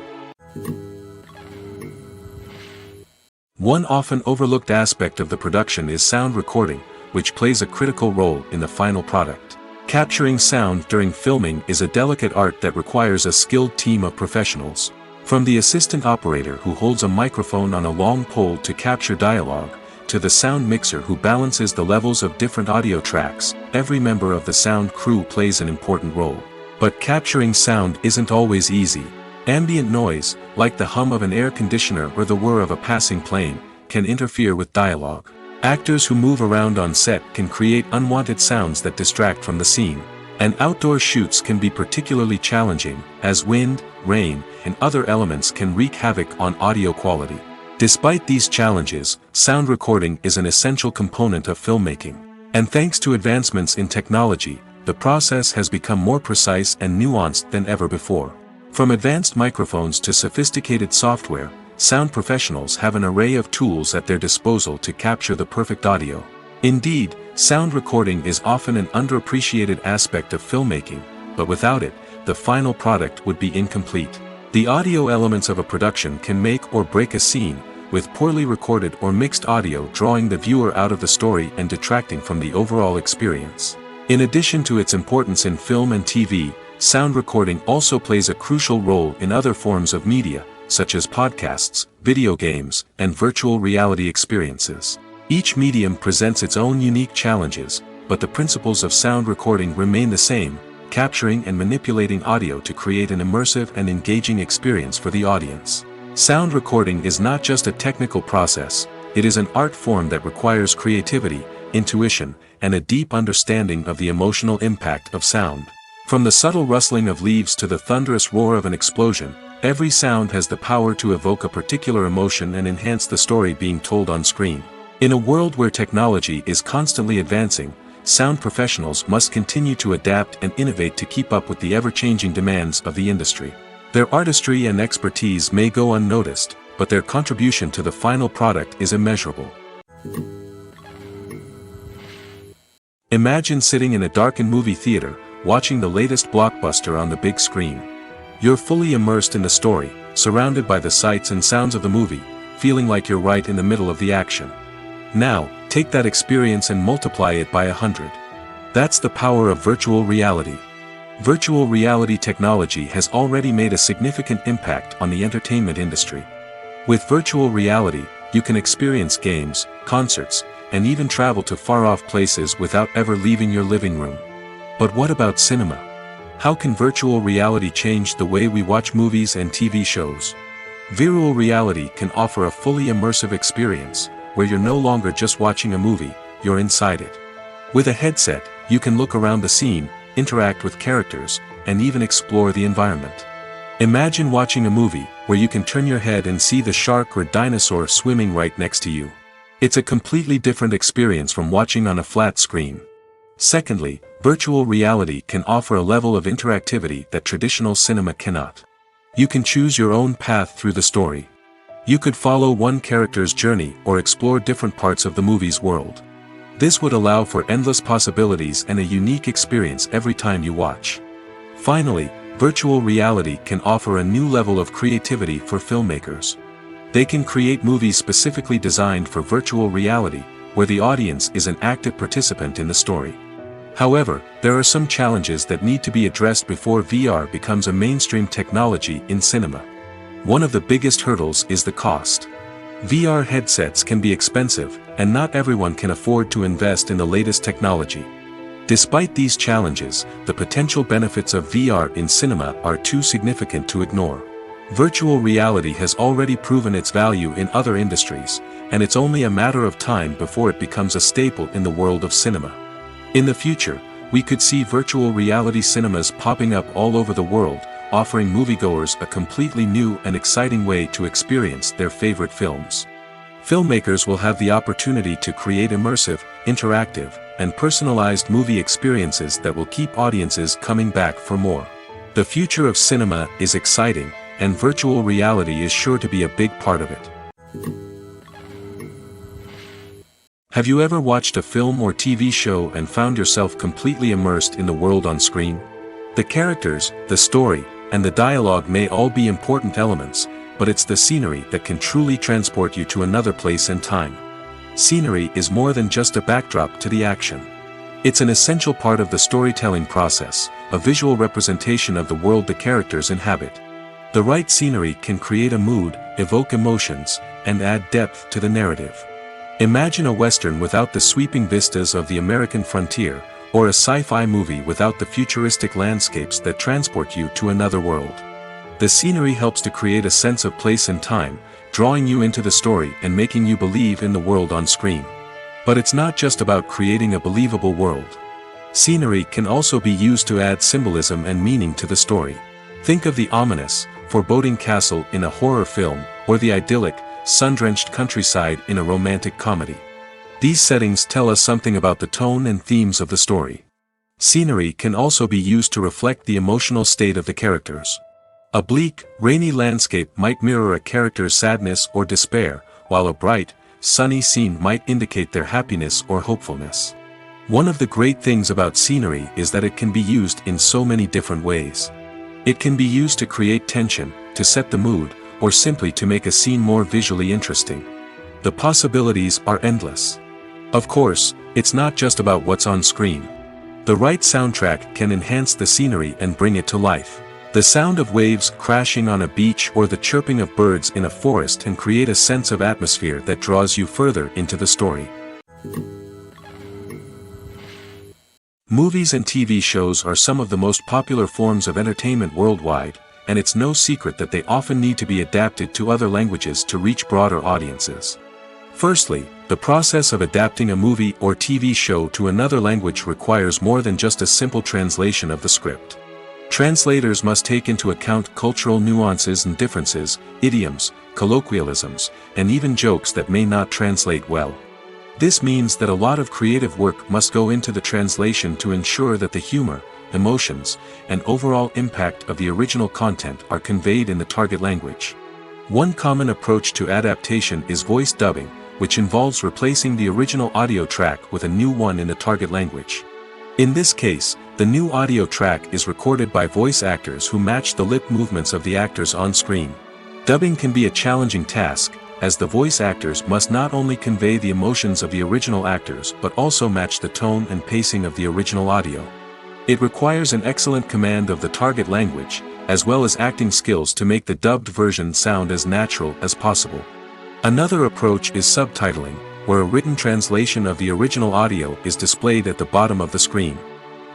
One often overlooked aspect of the production is sound recording, which plays a critical role in the final product. Capturing sound during filming is a delicate art that requires a skilled team of professionals. From the assistant operator who holds a microphone on a long pole to capture dialogue, to the sound mixer who balances the levels of different audio tracks, every member of the sound crew plays an important role. But capturing sound isn't always easy. Ambient noise, like the hum of an air conditioner or the whir of a passing plane, can interfere with dialogue. Actors who move around on set can create unwanted sounds that distract from the scene. And outdoor shoots can be particularly challenging, as wind, rain, and other elements can wreak havoc on audio quality. Despite these challenges, sound recording is an essential component of filmmaking. And thanks to advancements in technology, the process has become more precise and nuanced than ever before. From advanced microphones to sophisticated software, sound professionals have an array of tools at their disposal to capture the perfect audio. Indeed, sound recording is often an underappreciated aspect of filmmaking, but without it, the final product would be incomplete. The audio elements of a production can make or break a scene, with poorly recorded or mixed audio drawing the viewer out of the story and detracting from the overall experience. In addition to its importance in film and TV, sound recording also plays a crucial role in other forms of media, such as podcasts, video games, and virtual reality experiences. Each medium presents its own unique challenges, but the principles of sound recording remain the same: capturing and manipulating audio to create an immersive and engaging experience for the audience. Sound recording is not just a technical process, it is an art form that requires creativity, intuition, and a deep understanding of the emotional impact of sound. From the subtle rustling of leaves to the thunderous roar of an explosion, every sound has the power to evoke a particular emotion and enhance the story being told on screen. In a world where technology is constantly advancing, sound professionals must continue to adapt and innovate to keep up with the ever-changing demands of the industry. Their artistry and expertise may go unnoticed, but their contribution to the final product is immeasurable. Imagine sitting in a darkened movie theater, watching the latest blockbuster on the big screen. You're fully immersed in the story, surrounded by the sights and sounds of the movie, feeling like you're right in the middle of the action. Now, take that experience and multiply it by 100. That's the power of virtual reality. Virtual reality technology has already made a significant impact on the entertainment industry. With virtual reality, you can experience games, concerts, and even travel to far-off places without ever leaving your living room. But what about cinema? How can virtual reality change the way we watch movies and TV shows? Virtual reality can offer a fully immersive experience, where you're no longer just watching a movie, you're inside it. With a headset, you can look around the scene, interact with characters, and even explore the environment. Imagine watching a movie where you can turn your head and see the shark or dinosaur swimming right next to you. It's a completely different experience from watching on a flat screen. Secondly, virtual reality can offer a level of interactivity that traditional cinema cannot. You can choose your own path through the story. You could follow one character's journey or explore different parts of the movie's world. This would allow for endless possibilities and a unique experience every time you watch. Finally, virtual reality can offer a new level of creativity for filmmakers. They can create movies specifically designed for virtual reality, where the audience is an active participant in the story. However, there are some challenges that need to be addressed before VR becomes a mainstream technology in cinema. One of the biggest hurdles is the cost. VR headsets can be expensive, and not everyone can afford to invest in the latest technology. Despite these challenges, the potential benefits of VR in cinema are too significant to ignore. Virtual reality has already proven its value in other industries, and it's only a matter of time before it becomes a staple in the world of cinema. In the future, we could see virtual reality cinemas popping up all over the world, offering moviegoers a completely new and exciting way to experience their favorite films. Filmmakers will have the opportunity to create immersive, interactive, and personalized movie experiences that will keep audiences coming back for more. The future of cinema is exciting, and virtual reality is sure to be a big part of it. Have you ever watched a film or TV show and found yourself completely immersed in the world on screen? The characters, the story, and the dialogue may all be important elements, but it's the scenery that can truly transport you to another place and time. Scenery is more than just a backdrop to the action. It's an essential part of the storytelling process, a visual representation of the world the characters inhabit. The right scenery can create a mood, evoke emotions, and add depth to the narrative. Imagine a Western without the sweeping vistas of the American frontier, or a sci-fi movie without the futuristic landscapes that transport you to another world. The scenery helps to create a sense of place and time, drawing you into the story and making you believe in the world on screen. But it's not just about creating a believable world. Scenery can also be used to add symbolism and meaning to the story. Think of the ominous, foreboding castle in a horror film, or the idyllic, sun-drenched countryside in a romantic comedy. These settings tell us something about the tone and themes of the story. Scenery can also be used to reflect the emotional state of the characters. A bleak, rainy landscape might mirror a character's sadness or despair, while a bright, sunny scene might indicate their happiness or hopefulness. One of the great things about scenery is that it can be used in so many different ways. It can be used to create tension, to set the mood, or simply to make a scene more visually interesting. The possibilities are endless. Of course, it's not just about what's on screen. The right soundtrack can enhance the scenery and bring it to life. The sound of waves crashing on a beach or the chirping of birds in a forest can create a sense of atmosphere that draws you further into the story. Movies and TV shows are some of the most popular forms of entertainment worldwide, and it's no secret that they often need to be adapted to other languages to reach broader audiences. Firstly, the process of adapting a movie or TV show to another language requires more than just a simple translation of the script. Translators must take into account cultural nuances and differences, idioms, colloquialisms, and even jokes that may not translate well. This means that a lot of creative work must go into the translation to ensure that the humor, emotions, and overall impact of the original content are conveyed in the target language. One common approach to adaptation is voice dubbing, which involves replacing the original audio track with a new one in the target language. In this case, the new audio track is recorded by voice actors who match the lip movements of the actors on screen. Dubbing can be a challenging task, as the voice actors must not only convey the emotions of the original actors but also match the tone and pacing of the original audio. It requires an excellent command of the target language, as well as acting skills to make the dubbed version sound as natural as possible. Another approach is subtitling, where a written translation of the original audio is displayed at the bottom of the screen.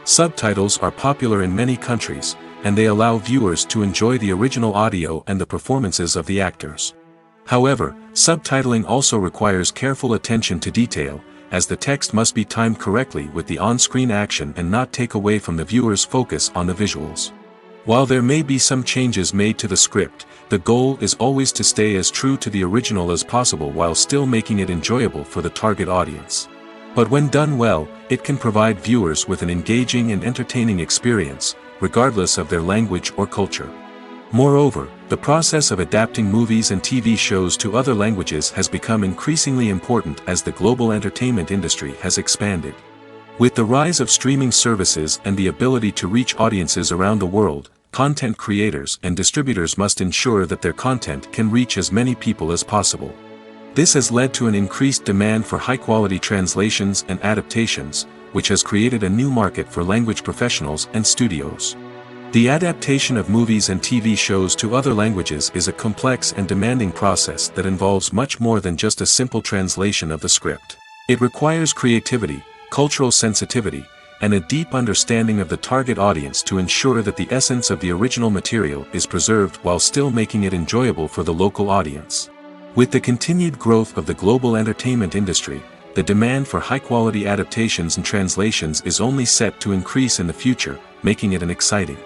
Subtitles are popular in many countries, and they allow viewers to enjoy the original audio and the performances of the actors. However, subtitling also requires careful attention to detail, as the text must be timed correctly with the on-screen action and not take away from the viewer's focus on the visuals. While there may be some changes made to the script, the goal is always to stay as true to the original as possible while still making it enjoyable for the target audience. But when done well, it can provide viewers with an engaging and entertaining experience, regardless of their language or culture. Moreover, the process of adapting movies and TV shows to other languages has become increasingly important as the global entertainment industry has expanded. With the rise of streaming services and the ability to reach audiences around the world, content creators and distributors must ensure that their content can reach as many people as possible. This has led to an increased demand for high-quality translations and adaptations, which has created a new market for language professionals and studios. The adaptation of movies and TV shows to other languages is a complex and demanding process that involves much more than just a simple translation of the script. It requires creativity, cultural sensitivity, and a deep understanding of the target audience to ensure that the essence of the original material is preserved while still making it enjoyable for the local audience. With the continued growth of the global entertainment industry, the demand for high-quality adaptations and translations is only set to increase in the future, making it an exciting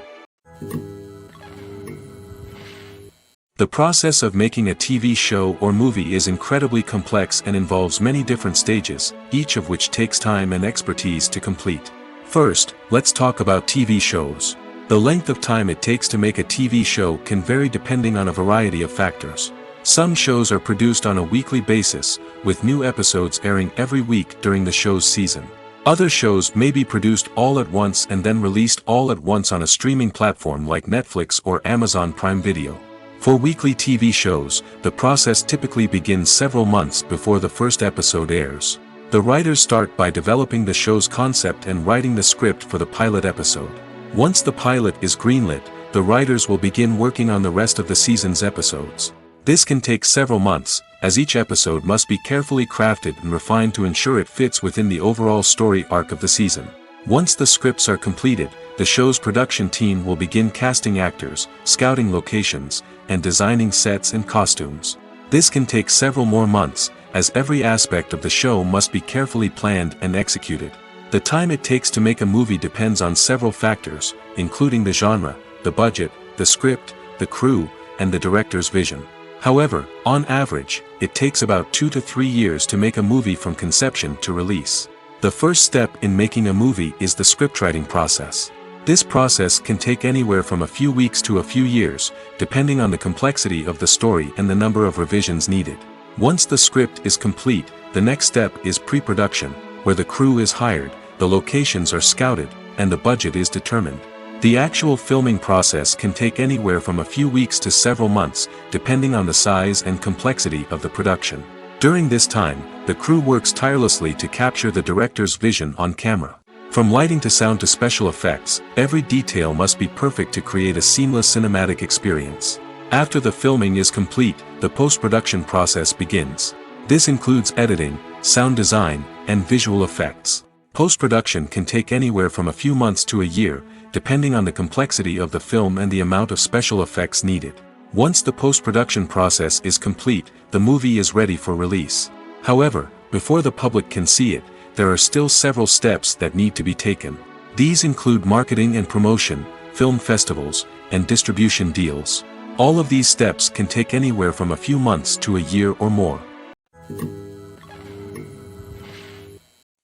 The process of making a TV show or movie is incredibly complex and involves many different stages, each of which takes time and expertise to complete. First, let's talk about TV shows. The length of time it takes to make a TV show can vary depending on a variety of factors. Some shows are produced on a weekly basis, with new episodes airing every week during the show's season. Other shows may be produced all at once and then released all at once on a streaming platform like Netflix or Amazon Prime Video. For weekly TV shows, the process typically begins several months before the first episode airs. The writers start by developing the show's concept and writing the script for the pilot episode. Once the pilot is greenlit, the writers will begin working on the rest of the season's episodes. This can take several months, as each episode must be carefully crafted and refined to ensure it fits within the overall story arc of the season. Once the scripts are completed, the show's production team will begin casting actors, scouting locations, and designing sets and costumes. This can take several more months, as every aspect of the show must be carefully planned and executed. The time it takes to make a movie depends on several factors, including the genre, the budget, the script, the crew, and the director's vision. However, on average, it takes about 2 to 3 years to make a movie from conception to release. The first step in making a movie is the scriptwriting process. This process can take anywhere from a few weeks to a few years, depending on the complexity of the story and the number of revisions needed. Once the script is complete, the next step is pre-production, where the crew is hired, the locations are scouted, and the budget is determined. The actual filming process can take anywhere from a few weeks to several months, depending on the size and complexity of the production. During this time, the crew works tirelessly to capture the director's vision on camera. From lighting to sound to special effects, every detail must be perfect to create a seamless cinematic experience. After the filming is complete, the post-production process begins. This includes editing, sound design, and visual effects. Post-production can take anywhere from a few months to a year, depending on the complexity of the film and the amount of special effects needed. Once the post-production process is complete, the movie is ready for release. However, before the public can see it, there are still several steps that need to be taken. These include marketing and promotion, film festivals, and distribution deals. All of these steps can take anywhere from a few months to a year or more.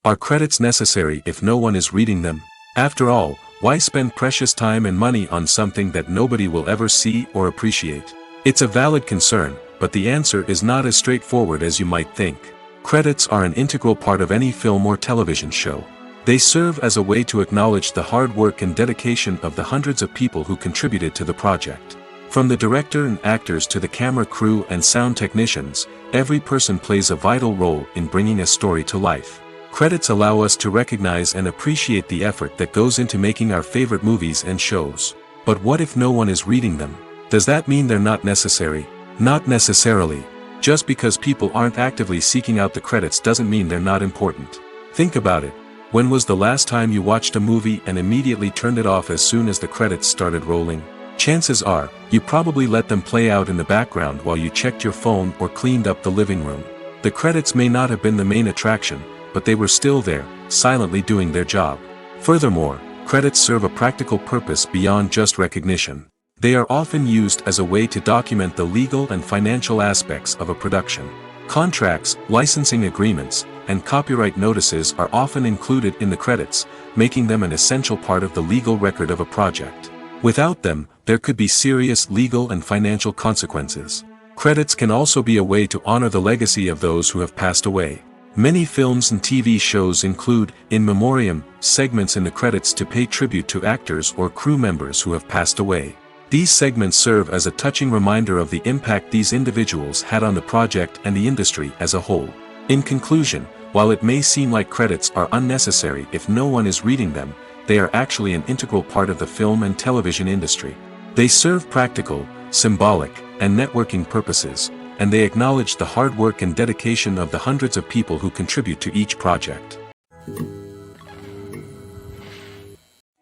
Are credits necessary if no one is reading them? After all, why spend precious time and money on something that nobody will ever see or appreciate? It's a valid concern, but the answer is not as straightforward as you might think. Credits are an integral part of any film or television show. They serve as a way to acknowledge the hard work and dedication of the hundreds of people who contributed to the project. From the director and actors to the camera crew and sound technicians, every person plays a vital role in bringing a story to life. Credits allow us to recognize and appreciate the effort that goes into making our favorite movies and shows. But what if no one is reading them? Does that mean they're not necessary? Not necessarily. Just because people aren't actively seeking out the credits doesn't mean they're not important. Think about it. When was the last time you watched a movie and immediately turned it off as soon as the credits started rolling? Chances are, you probably let them play out in the background while you checked your phone or cleaned up the living room. The credits may not have been the main attraction, but they were still there, silently doing their job. Furthermore, credits serve a practical purpose beyond just recognition. They are often used as a way to document the legal and financial aspects of a production. Contracts, licensing agreements, and copyright notices are often included in the credits, making them an essential part of the legal record of a project. Without them, there could be serious legal and financial consequences. Credits can also be a way to honor the legacy of those who have passed away. Many films and TV shows include, in memoriam, segments in the credits to pay tribute to actors or crew members who have passed away. These segments serve as a touching reminder of the impact these individuals had on the project and the industry as a whole. In conclusion, while it may seem like credits are unnecessary if no one is reading them, they are actually an integral part of the film and television industry. They serve practical, symbolic, and networking purposes, and they acknowledge the hard work and dedication of the hundreds of people who contribute to each project.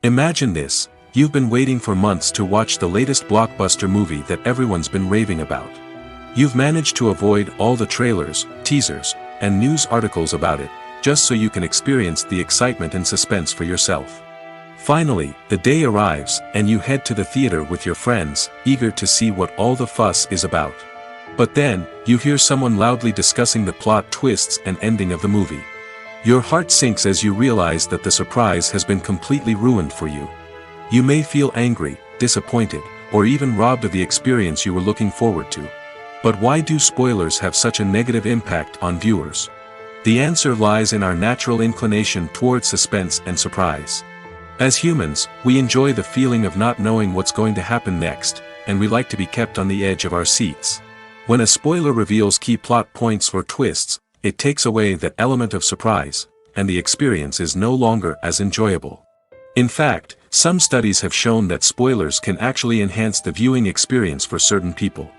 Imagine this. You've been waiting for months to watch the latest blockbuster movie that everyone's been raving about. You've managed to avoid all the trailers, teasers, and news articles about it, just so you can experience the excitement and suspense for yourself. Finally, the day arrives, and you head to the theater with your friends, eager to see what all the fuss is about. But then, you hear someone loudly discussing the plot twists and ending of the movie. Your heart sinks as you realize that the surprise has been completely ruined for you. You may feel angry, disappointed, or even robbed of the experience you were looking forward to. But why do spoilers have such a negative impact on viewers? The answer lies in our natural inclination toward suspense and surprise. As humans, we enjoy the feeling of not knowing what's going to happen next, and we like to be kept on the edge of our seats. When a spoiler reveals key plot points or twists, it takes away that element of surprise, and the experience is no longer as enjoyable. In fact, some studies have shown that spoilers can actually enhance the viewing experience for certain people.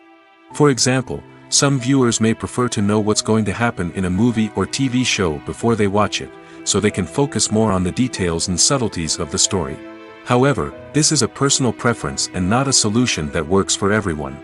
For example, some viewers may prefer to know what's going to happen in a movie or TV show before they watch it, so they can focus more on the details and subtleties of the story. However, this is a personal preference and not a solution that works for everyone.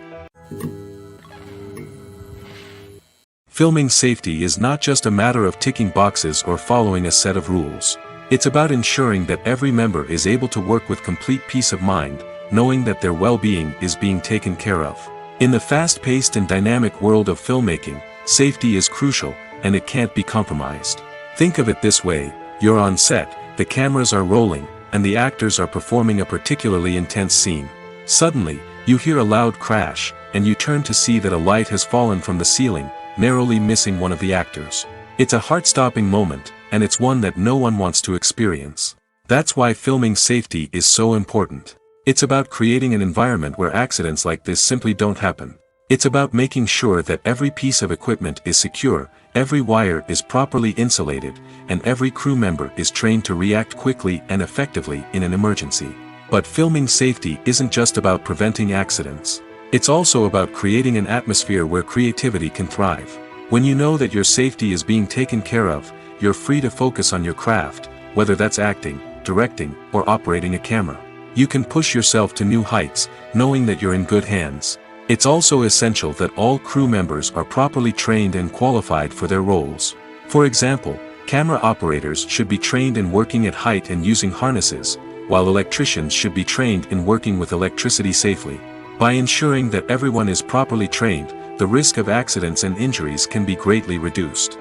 Filming safety is not just a matter of ticking boxes or following a set of rules. It's about ensuring that every member is able to work with complete peace of mind, knowing that their well-being is being taken care of. In the fast-paced and dynamic world of filmmaking, safety is crucial, and it can't be compromised. Think of it this way: you're on set, the cameras are rolling, and the actors are performing a particularly intense scene. Suddenly, you hear a loud crash, and you turn to see that a light has fallen from the ceiling, narrowly missing one of the actors. It's a heart-stopping moment, and it's one that no one wants to experience. That's why filming safety is so important. It's about creating an environment where accidents like this simply don't happen. It's about making sure that every piece of equipment is secure, every wire is properly insulated, and every crew member is trained to react quickly and effectively in an emergency. But filming safety isn't just about preventing accidents. It's also about creating an atmosphere where creativity can thrive. When you know that your safety is being taken care of, you're free to focus on your craft, whether that's acting, directing, or operating a camera. You can push yourself to new heights, knowing that you're in good hands. It's also essential that all crew members are properly trained and qualified for their roles. For example, camera operators should be trained in working at height and using harnesses, while electricians should be trained in working with electricity safely. By ensuring that everyone is properly trained, the risk of accidents and injuries can be greatly reduced.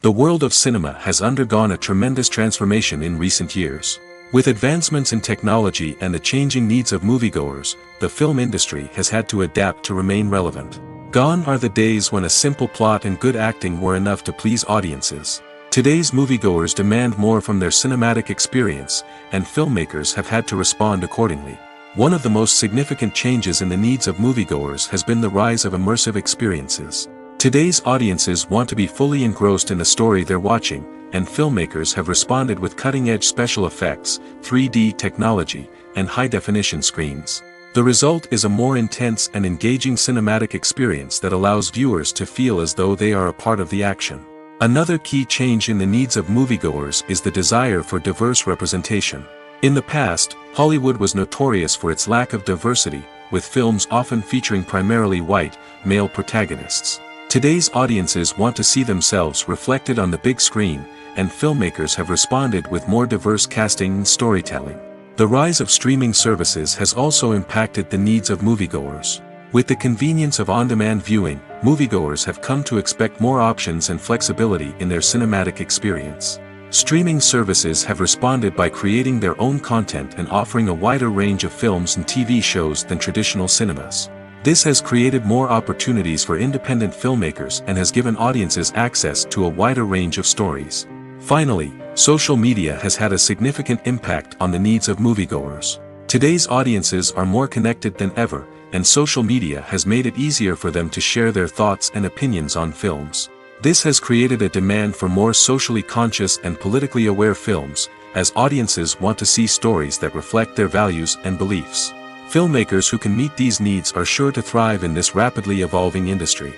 The world of cinema has undergone a tremendous transformation in recent years. With advancements in technology and the changing needs of moviegoers, the film industry has had to adapt to remain relevant. Gone are the days when a simple plot and good acting were enough to please audiences. Today's moviegoers demand more from their cinematic experience, and filmmakers have had to respond accordingly. One of the most significant changes in the needs of moviegoers has been the rise of immersive experiences. Today's audiences want to be fully engrossed in the story they're watching, and filmmakers have responded with cutting-edge special effects, 3D technology, and high-definition screens. The result is a more intense and engaging cinematic experience that allows viewers to feel as though they are a part of the action. Another key change in the needs of moviegoers is the desire for diverse representation. In the past, Hollywood was notorious for its lack of diversity, with films often featuring primarily white, male protagonists. Today's audiences want to see themselves reflected on the big screen, and filmmakers have responded with more diverse casting and storytelling. The rise of streaming services has also impacted the needs of moviegoers. With the convenience of on-demand viewing, moviegoers have come to expect more options and flexibility in their cinematic experience. Streaming services have responded by creating their own content and offering a wider range of films and TV shows than traditional cinemas. This has created more opportunities for independent filmmakers and has given audiences access to a wider range of stories. Finally, social media has had a significant impact on the needs of moviegoers. Today's audiences are more connected than ever, and social media has made it easier for them to share their thoughts and opinions on films. This has created a demand for more socially conscious and politically aware films, as audiences want to see stories that reflect their values and beliefs. Filmmakers who can meet these needs are sure to thrive in this rapidly evolving industry.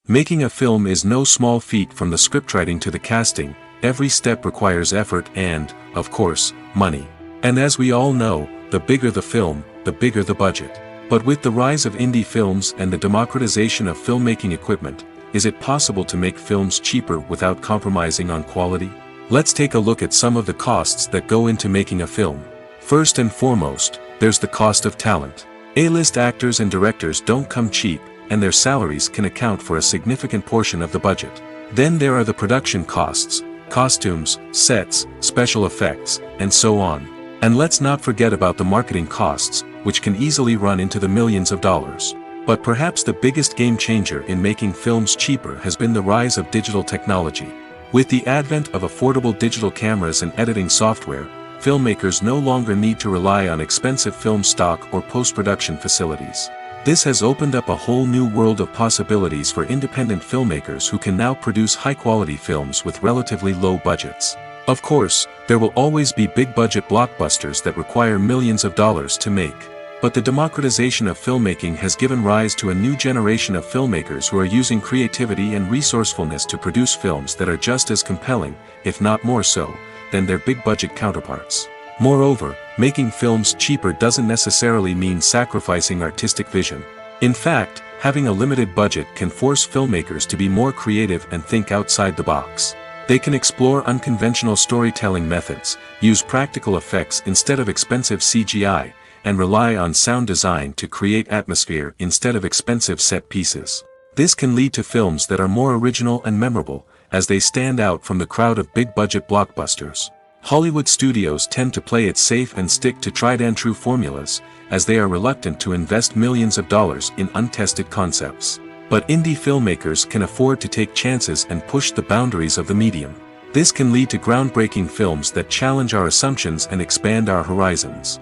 Making a film is no small feat. From the scriptwriting to the casting, every step requires effort and, of course, money. And as we all know, the bigger the film, the bigger the budget. But with the rise of indie films and the democratization of filmmaking equipment, is it possible to make films cheaper without compromising on quality? Let's take a look at some of the costs that go into making a film. First and foremost, there's the cost of talent. A-list actors and directors don't come cheap, and their salaries can account for a significant portion of the budget. Then there are the production costs, costumes, sets, special effects, and so on. And let's not forget about the marketing costs, which can easily run into the millions of dollars. But perhaps the biggest game changer in making films cheaper has been the rise of digital technology. With the advent of affordable digital cameras and editing software, filmmakers no longer need to rely on expensive film stock or post-production facilities. This has opened up a whole new world of possibilities for independent filmmakers who can now produce high-quality films with relatively low budgets. Of course, there will always be big-budget blockbusters that require millions of dollars to make. But the democratization of filmmaking has given rise to a new generation of filmmakers who are using creativity and resourcefulness to produce films that are just as compelling, if not more so, than their big-budget counterparts. Moreover, making films cheaper doesn't necessarily mean sacrificing artistic vision. In fact, having a limited budget can force filmmakers to be more creative and think outside the box. They can explore unconventional storytelling methods, use practical effects instead of expensive CGI, and rely on sound design to create atmosphere instead of expensive set pieces. This can lead to films that are more original and memorable, as they stand out from the crowd of big-budget blockbusters. Hollywood studios tend to play it safe and stick to tried-and-true formulas, as they are reluctant to invest millions of dollars in untested concepts. But indie filmmakers can afford to take chances and push the boundaries of the medium. This can lead to groundbreaking films that challenge our assumptions and expand our horizons.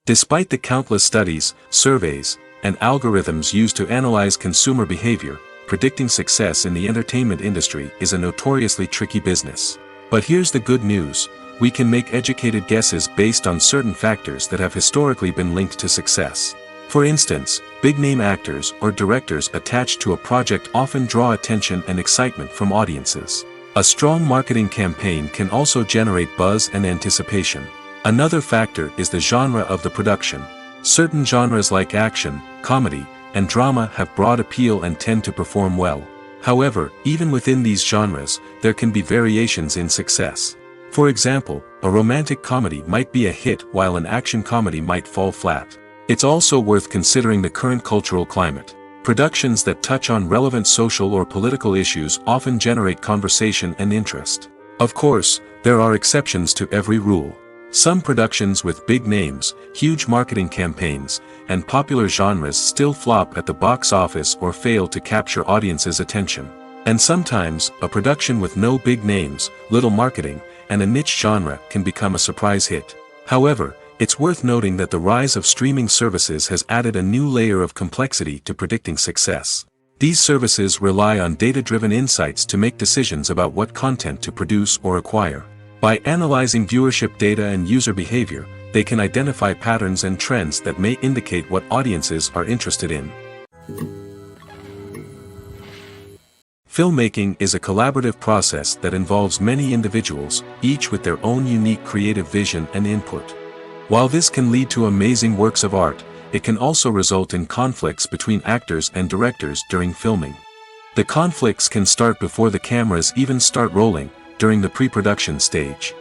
Despite the countless studies, surveys, and algorithms used to analyze consumer behavior, predicting success in the entertainment industry is a notoriously tricky business. But here's the good news: we can make educated guesses based on certain factors that have historically been linked to success. For instance, big-name actors or directors attached to a project often draw attention and excitement from audiences. A strong marketing campaign can also generate buzz and anticipation. Another factor is the genre of the production. Certain genres like action, comedy, and drama have broad appeal and tend to perform well. However, even within these genres, there can be variations in success. For example, a romantic comedy might be a hit while an action comedy might fall flat. It's also worth considering the current cultural climate. Productions that touch on relevant social or political issues often generate conversation and interest. Of course, there are exceptions to every rule. Some productions with big names, huge marketing campaigns, and popular genres still flop at the box office or fail to capture audiences' attention. And sometimes, a production with no big names, little marketing, and a niche genre can become a surprise hit. However, it's worth noting that the rise of streaming services has added a new layer of complexity to predicting success. These services rely on data-driven insights to make decisions about what content to produce or acquire. By analyzing viewership data and user behavior, they can identify patterns and trends that may indicate what audiences are interested in. Filmmaking is a collaborative process that involves many individuals, each with their own unique creative vision and input. While this can lead to amazing works of art, it can also result in conflicts between actors and directors during filming. The conflicts can start before the cameras even start rolling, during the pre-production stage.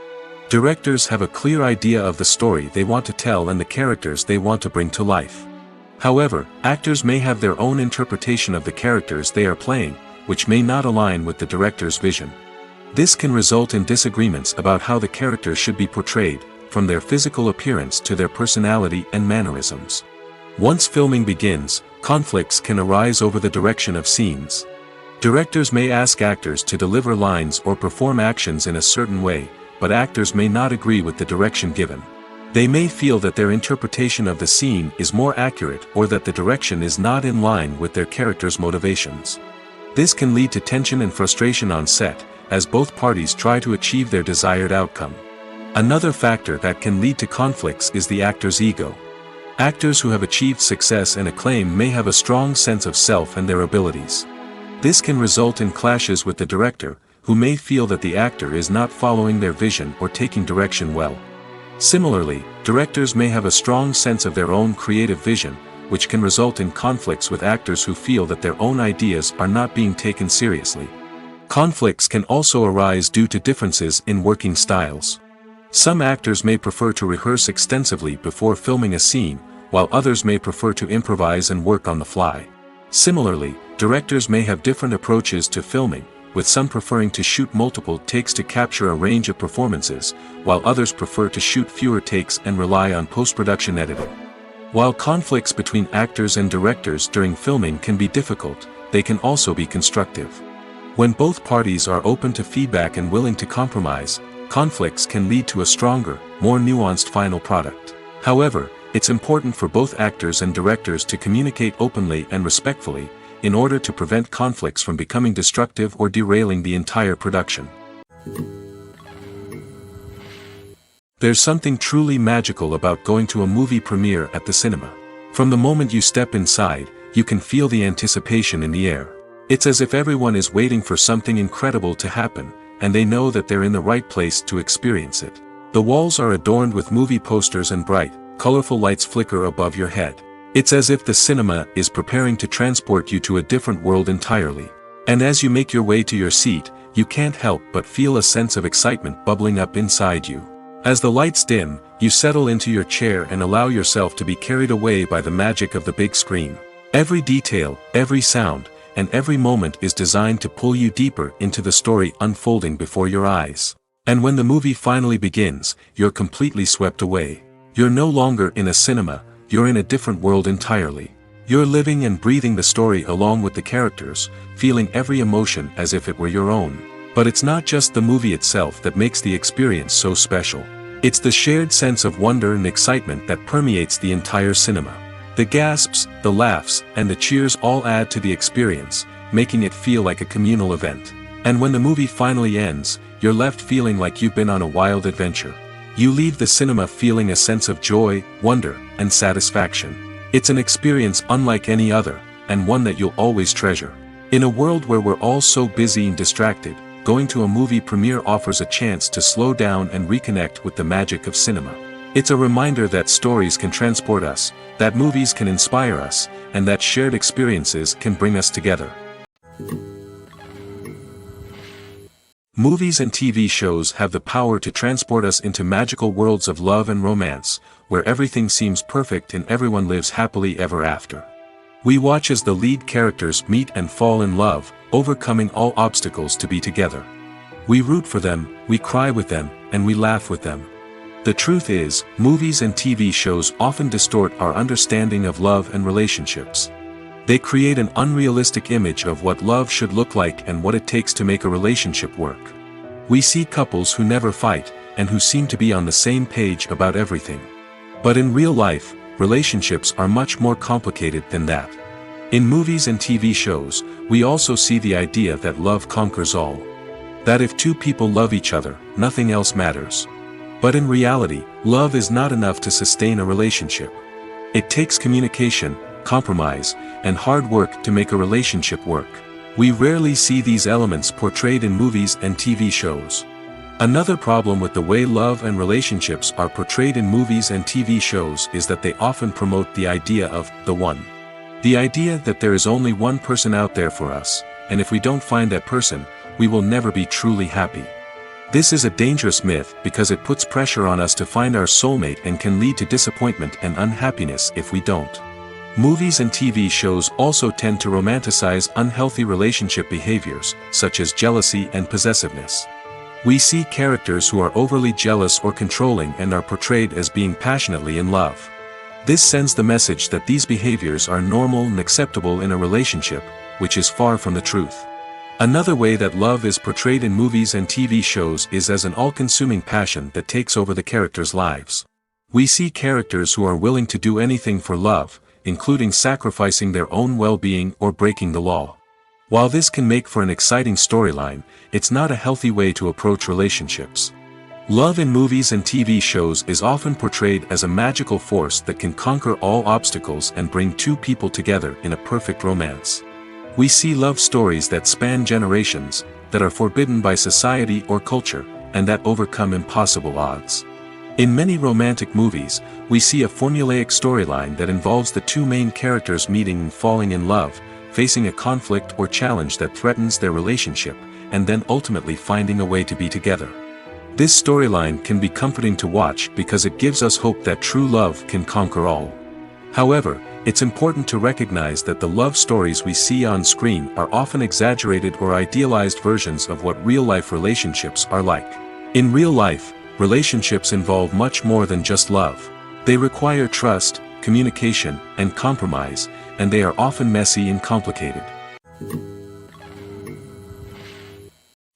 Directors have a clear idea of the story they want to tell and the characters they want to bring to life. However, actors may have their own interpretation of the characters they are playing, which may not align with the director's vision. This can result in disagreements about how the characters should be portrayed, from their physical appearance to their personality and mannerisms. Once filming begins, conflicts can arise over the direction of scenes. Directors may ask actors to deliver lines or perform actions in a certain way, but actors may not agree with the direction given. They may feel that their interpretation of the scene is more accurate or that the direction is not in line with their character's motivations. This can lead to tension and frustration on set, as both parties try to achieve their desired outcome. Another factor that can lead to conflicts is the actor's ego. Actors who have achieved success and acclaim may have a strong sense of self and their abilities. This can result in clashes with the director, who may feel that the actor is not following their vision or taking direction well. Similarly, directors may have a strong sense of their own creative vision, which can result in conflicts with actors who feel that their own ideas are not being taken seriously. Conflicts can also arise due to differences in working styles. Some actors may prefer to rehearse extensively before filming a scene, while others may prefer to improvise and work on the fly. Similarly, directors may have different approaches to filming, with some preferring to shoot multiple takes to capture a range of performances, while others prefer to shoot fewer takes and rely on post-production editing. While conflicts between actors and directors during filming can be difficult, they can also be constructive. When both parties are open to feedback and willing to compromise, conflicts can lead to a stronger, more nuanced final product. However, it's important for both actors and directors to communicate openly and respectfully, in order to prevent conflicts from becoming destructive or derailing the entire production. There's something truly magical about going to a movie premiere at the cinema. From the moment you step inside, you can feel the anticipation in the air. It's as if everyone is waiting for something incredible to happen, and they know that they're in the right place to experience it. The walls are adorned with movie posters and bright, colorful lights flicker above your head. It's as if the cinema is preparing to transport you to a different world entirely. And as you make your way to your seat, you can't help but feel a sense of excitement bubbling up inside you. As the lights dim, you settle into your chair and allow yourself to be carried away by the magic of the big screen. Every detail, every sound, and every moment is designed to pull you deeper into the story unfolding before your eyes. And when the movie finally begins, you're completely swept away. You're no longer in a cinema, you're in a different world entirely. You're living and breathing the story along with the characters, feeling every emotion as if it were your own. But it's not just the movie itself that makes the experience so special. It's the shared sense of wonder and excitement that permeates the entire cinema. The gasps, the laughs, and the cheers all add to the experience, making it feel like a communal event. And when the movie finally ends, you're left feeling like you've been on a wild adventure. You leave the cinema feeling a sense of joy, wonder, and satisfaction. It's an experience unlike any other, and one that you'll always treasure. In a world where we're all so busy and distracted, going to a movie premiere offers a chance to slow down and reconnect with the magic of cinema. It's a reminder that stories can transport us, that movies can inspire us, and that shared experiences can bring us together. Movies and TV shows have the power to transport us into magical worlds of love and romance, where everything seems perfect and everyone lives happily ever after. We watch as the lead characters meet and fall in love, overcoming all obstacles to be together. We root for them, we cry with them, and we laugh with them. The truth is, movies and TV shows often distort our understanding of love and relationships. They create an unrealistic image of what love should look like and what it takes to make a relationship work. We see couples who never fight, and who seem to be on the same page about everything. But in real life, relationships are much more complicated than that. In movies and TV shows, we also see the idea that love conquers all. That if two people love each other, nothing else matters. But in reality, love is not enough to sustain a relationship. It takes communication, compromise, and hard work to make a relationship work. We rarely see these elements portrayed in movies and TV shows. Another problem with the way love and relationships are portrayed in movies and TV shows is that they often promote the idea of the one. The idea that there is only one person out there for us, and if we don't find that person, we will never be truly happy. This is a dangerous myth because it puts pressure on us to find our soulmate and can lead to disappointment and unhappiness if we don't. Movies and TV shows also tend to romanticize unhealthy relationship behaviors, such as jealousy and possessiveness. We see characters who are overly jealous or controlling and are portrayed as being passionately in love. This sends the message that these behaviors are normal and acceptable in a relationship, which is far from the truth. Another way that love is portrayed in movies and TV shows is as an all-consuming passion that takes over the characters' lives. We see characters who are willing to do anything for love, including sacrificing their own well-being or breaking the law. While this can make for an exciting storyline, it's not a healthy way to approach relationships. Love in movies and TV shows is often portrayed as a magical force that can conquer all obstacles and bring two people together in a perfect romance. We see love stories that span generations, that are forbidden by society or culture, and that overcome impossible odds. In many romantic movies, we see a formulaic storyline that involves the two main characters meeting and falling in love, facing a conflict or challenge that threatens their relationship, and then ultimately finding a way to be together. This storyline can be comforting to watch because it gives us hope that true love can conquer all. However, it's important to recognize that the love stories we see on screen are often exaggerated or idealized versions of what real-life relationships are like. In real life, relationships involve much more than just love. They require trust, communication, and compromise, and they are often messy and complicated.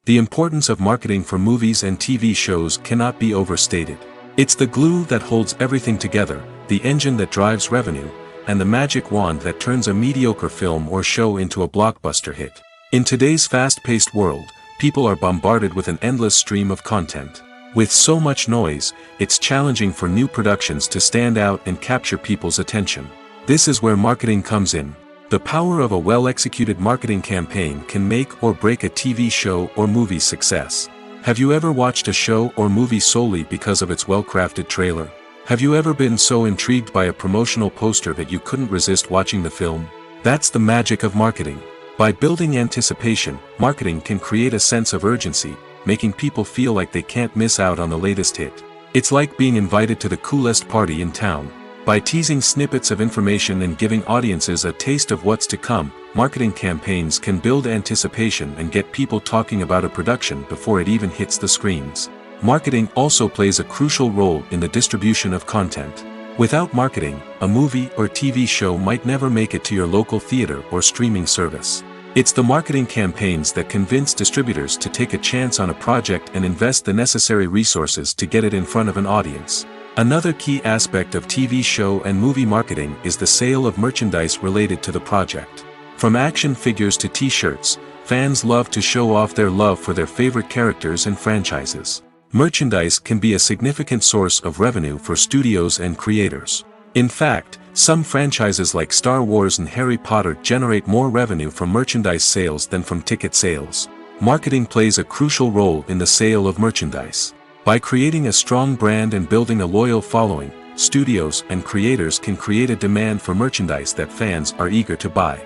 The importance of marketing for movies and TV shows cannot be overstated. It's the glue that holds everything together, the engine that drives revenue, and the magic wand that turns a mediocre film or show into a blockbuster hit. In today's fast-paced world, people are bombarded with an endless stream of content. With so much noise, it's challenging for new productions to stand out and capture people's attention. This is where marketing comes in. The power of a well-executed marketing campaign can make or break a TV show or movie's success. Have you ever watched a show or movie solely because of its well-crafted trailer? Have you ever been so intrigued by a promotional poster that you couldn't resist watching the film? That's the magic of marketing. By building anticipation, marketing can create a sense of urgency, making people feel like they can't miss out on the latest hit. It's like being invited to the coolest party in town. By teasing snippets of information and giving audiences a taste of what's to come, marketing campaigns can build anticipation and get people talking about a production before it even hits the screens. Marketing also plays a crucial role in the distribution of content. Without marketing, a movie or TV show might never make it to your local theater or streaming service. It's the marketing campaigns that convince distributors to take a chance on a project and invest the necessary resources to get it in front of an audience. Another key aspect of TV show and movie marketing is the sale of merchandise related to the project. From action figures to t-shirts, fans love to show off their love for their favorite characters and franchises. Merchandise can be a significant source of revenue for studios and creators. In fact, some franchises like Star Wars and Harry Potter generate more revenue from merchandise sales than from ticket sales. Marketing plays a crucial role in the sale of merchandise. By creating a strong brand and building a loyal following, studios and creators can create a demand for merchandise that fans are eager to buy.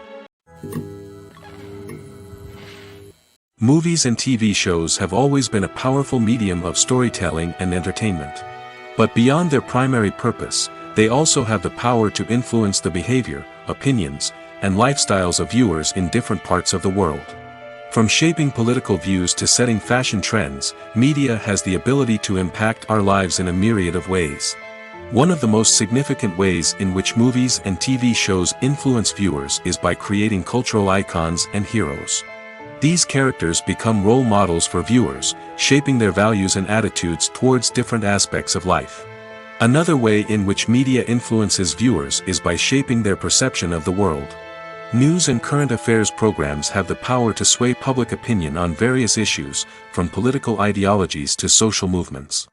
Movies and TV shows have always been a powerful medium of storytelling and entertainment. But beyond their primary purpose, they also have the power to influence the behavior, opinions, and lifestyles of viewers in different parts of the world. From shaping political views to setting fashion trends, media has the ability to impact our lives in a myriad of ways. One of the most significant ways in which movies and TV shows influence viewers is by creating cultural icons and heroes. These characters become role models for viewers, shaping their values and attitudes towards different aspects of life. Another way in which media influences viewers is by shaping their perception of the world. News and current affairs programs have the power to sway public opinion on various issues, from political ideologies to social movements.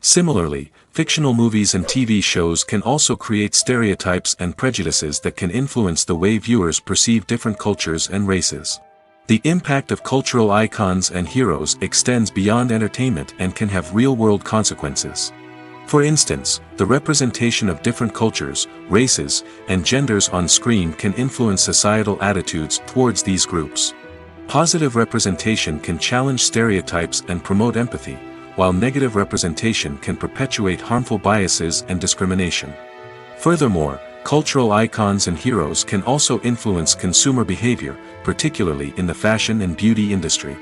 Similarly, fictional movies and TV shows can also create stereotypes and prejudices that can influence the way viewers perceive different cultures and races. The impact of cultural icons and heroes extends beyond entertainment and can have real-world consequences. For instance, the representation of different cultures, races, and genders on screen can influence societal attitudes towards these groups. Positive representation can challenge stereotypes and promote empathy, while negative representation can perpetuate harmful biases and discrimination. Furthermore, cultural icons and heroes can also influence consumer behavior, particularly in the fashion and beauty industry.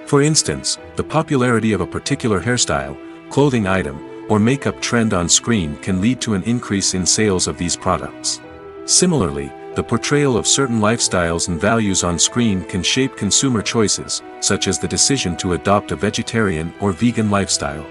For instance, the popularity of a particular hairstyle, clothing item, or makeup trend on screen can lead to an increase in sales of these products. Similarly, the portrayal of certain lifestyles and values on screen can shape consumer choices, such as the decision to adopt a vegetarian or vegan lifestyle.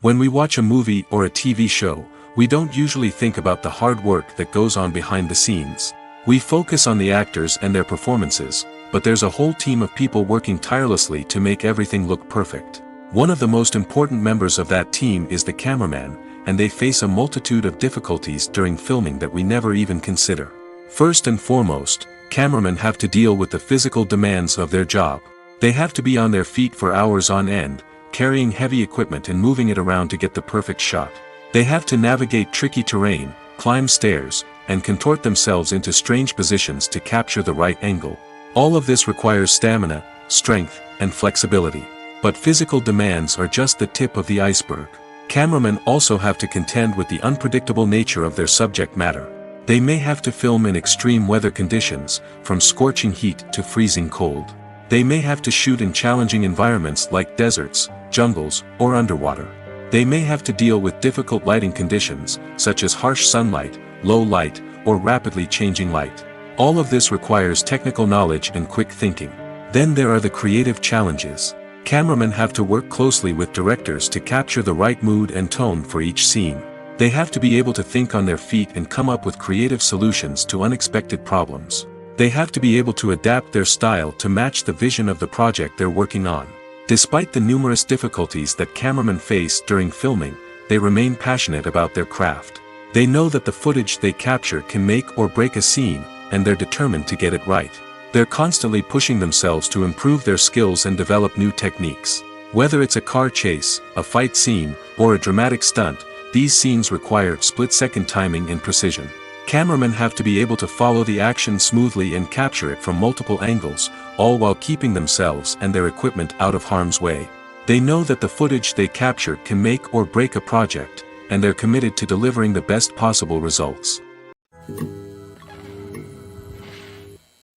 When we watch a movie or a TV show, we don't usually think about the hard work that goes on behind the scenes. We focus on the actors and their performances, but there's a whole team of people working tirelessly to make everything look perfect. One of the most important members of that team is the cameraman, and they face a multitude of difficulties during filming that we never even consider. First and foremost, cameramen have to deal with the physical demands of their job. They have to be on their feet for hours on end, carrying heavy equipment and moving it around to get the perfect shot. They have to navigate tricky terrain, climb stairs, and contort themselves into strange positions to capture the right angle. All of this requires stamina, strength, and flexibility. But physical demands are just the tip of the iceberg. Cameramen also have to contend with the unpredictable nature of their subject matter. They may have to film in extreme weather conditions, from scorching heat to freezing cold. They may have to shoot in challenging environments like deserts, jungles, or underwater. They may have to deal with difficult lighting conditions, such as harsh sunlight, low light, or rapidly changing light. All of this requires technical knowledge and quick thinking. Then there are the creative challenges. Cameramen have to work closely with directors to capture the right mood and tone for each scene. They have to be able to think on their feet and come up with creative solutions to unexpected problems. They have to be able to adapt their style to match the vision of the project they're working on. Despite the numerous difficulties that cameramen face during filming, they remain passionate about their craft. They know that the footage they capture can make or break a scene, and they're determined to get it right. They're constantly pushing themselves to improve their skills and develop new techniques. Whether it's a car chase, a fight scene, or a dramatic stunt, these scenes require split-second timing and precision. Cameramen have to be able to follow the action smoothly and capture it from multiple angles, all while keeping themselves and their equipment out of harm's way. They know that the footage they capture can make or break a project, and they're committed to delivering the best possible results.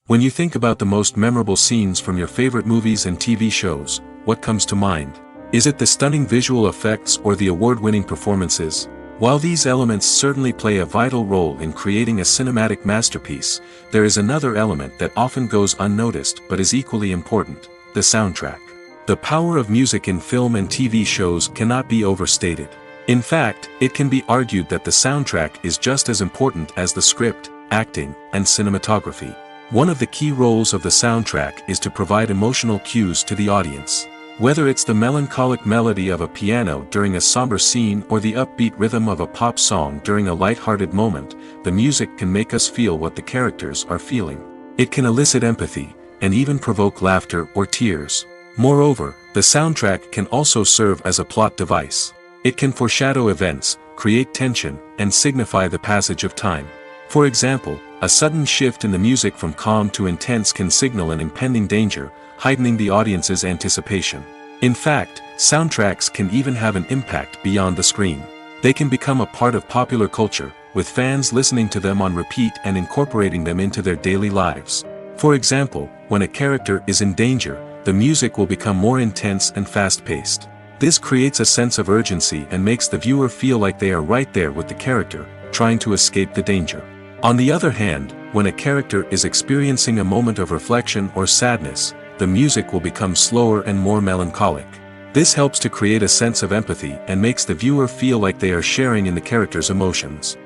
When you think about the most memorable scenes from your favorite movies and TV shows, what comes to mind? Is it the stunning visual effects or the award-winning performances? While these elements certainly play a vital role in creating a cinematic masterpiece, there is another element that often goes unnoticed but is equally important: the soundtrack. The power of music in film and TV shows cannot be overstated. In fact, it can be argued that the soundtrack is just as important as the script, acting, and cinematography. One of the key roles of the soundtrack is to provide emotional cues to the audience. Whether it's the melancholic melody of a piano during a somber scene or the upbeat rhythm of a pop song during a light-hearted moment, the music can make us feel what the characters are feeling. It can elicit empathy, and even provoke laughter or tears. Moreover, the soundtrack can also serve as a plot device. It can foreshadow events, create tension, and signify the passage of time. For example, a sudden shift in the music from calm to intense can signal an impending danger, heightening the audience's anticipation. In fact, soundtracks can even have an impact beyond the screen. They can become a part of popular culture, with fans listening to them on repeat and incorporating them into their daily lives. For example, when a character is in danger, the music will become more intense and fast-paced. This creates a sense of urgency and makes the viewer feel like they are right there with the character, trying to escape the danger. On the other hand, when a character is experiencing a moment of reflection or sadness, the music will become slower and more melancholic. This helps to create a sense of empathy and makes the viewer feel like they are sharing in the character's emotions.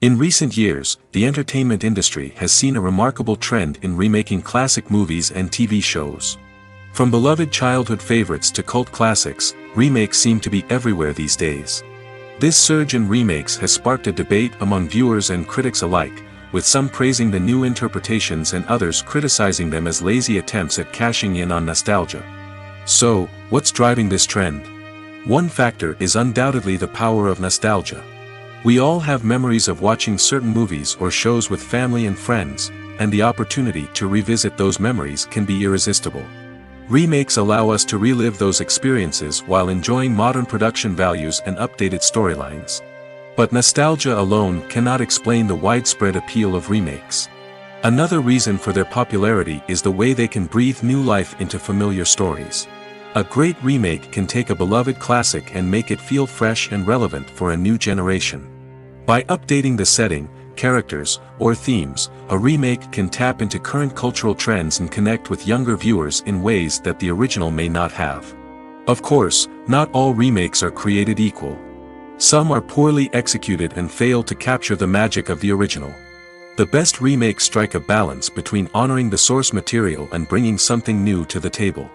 In recent years, the entertainment industry has seen a remarkable trend in remaking classic movies and TV shows. From beloved childhood favorites to cult classics, remakes seem to be everywhere these days. This surge in remakes has sparked a debate among viewers and critics alike, with some praising the new interpretations and others criticizing them as lazy attempts at cashing in on nostalgia. So, what's driving this trend? One factor is undoubtedly the power of nostalgia. We all have memories of watching certain movies or shows with family and friends, and the opportunity to revisit those memories can be irresistible. Remakes allow us to relive those experiences while enjoying modern production values and updated storylines. But nostalgia alone cannot explain the widespread appeal of remakes. Another reason for their popularity is the way they can breathe new life into familiar stories. A great remake can take a beloved classic and make it feel fresh and relevant for a new generation. By updating the setting, characters, or themes, a remake can tap into current cultural trends and connect with younger viewers in ways that the original may not have. Of course, not all remakes are created equal. Some are poorly executed and fail to capture the magic of the original. The best remakes strike a balance between honoring the source material and bringing something new to the table.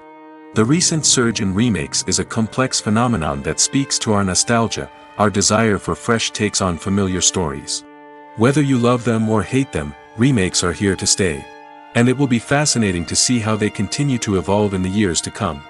The recent surge in remakes is a complex phenomenon that speaks to our nostalgia, our desire for fresh takes on familiar stories. Whether you love them or hate them, remakes are here to stay. And it will be fascinating to see how they continue to evolve in the years to come.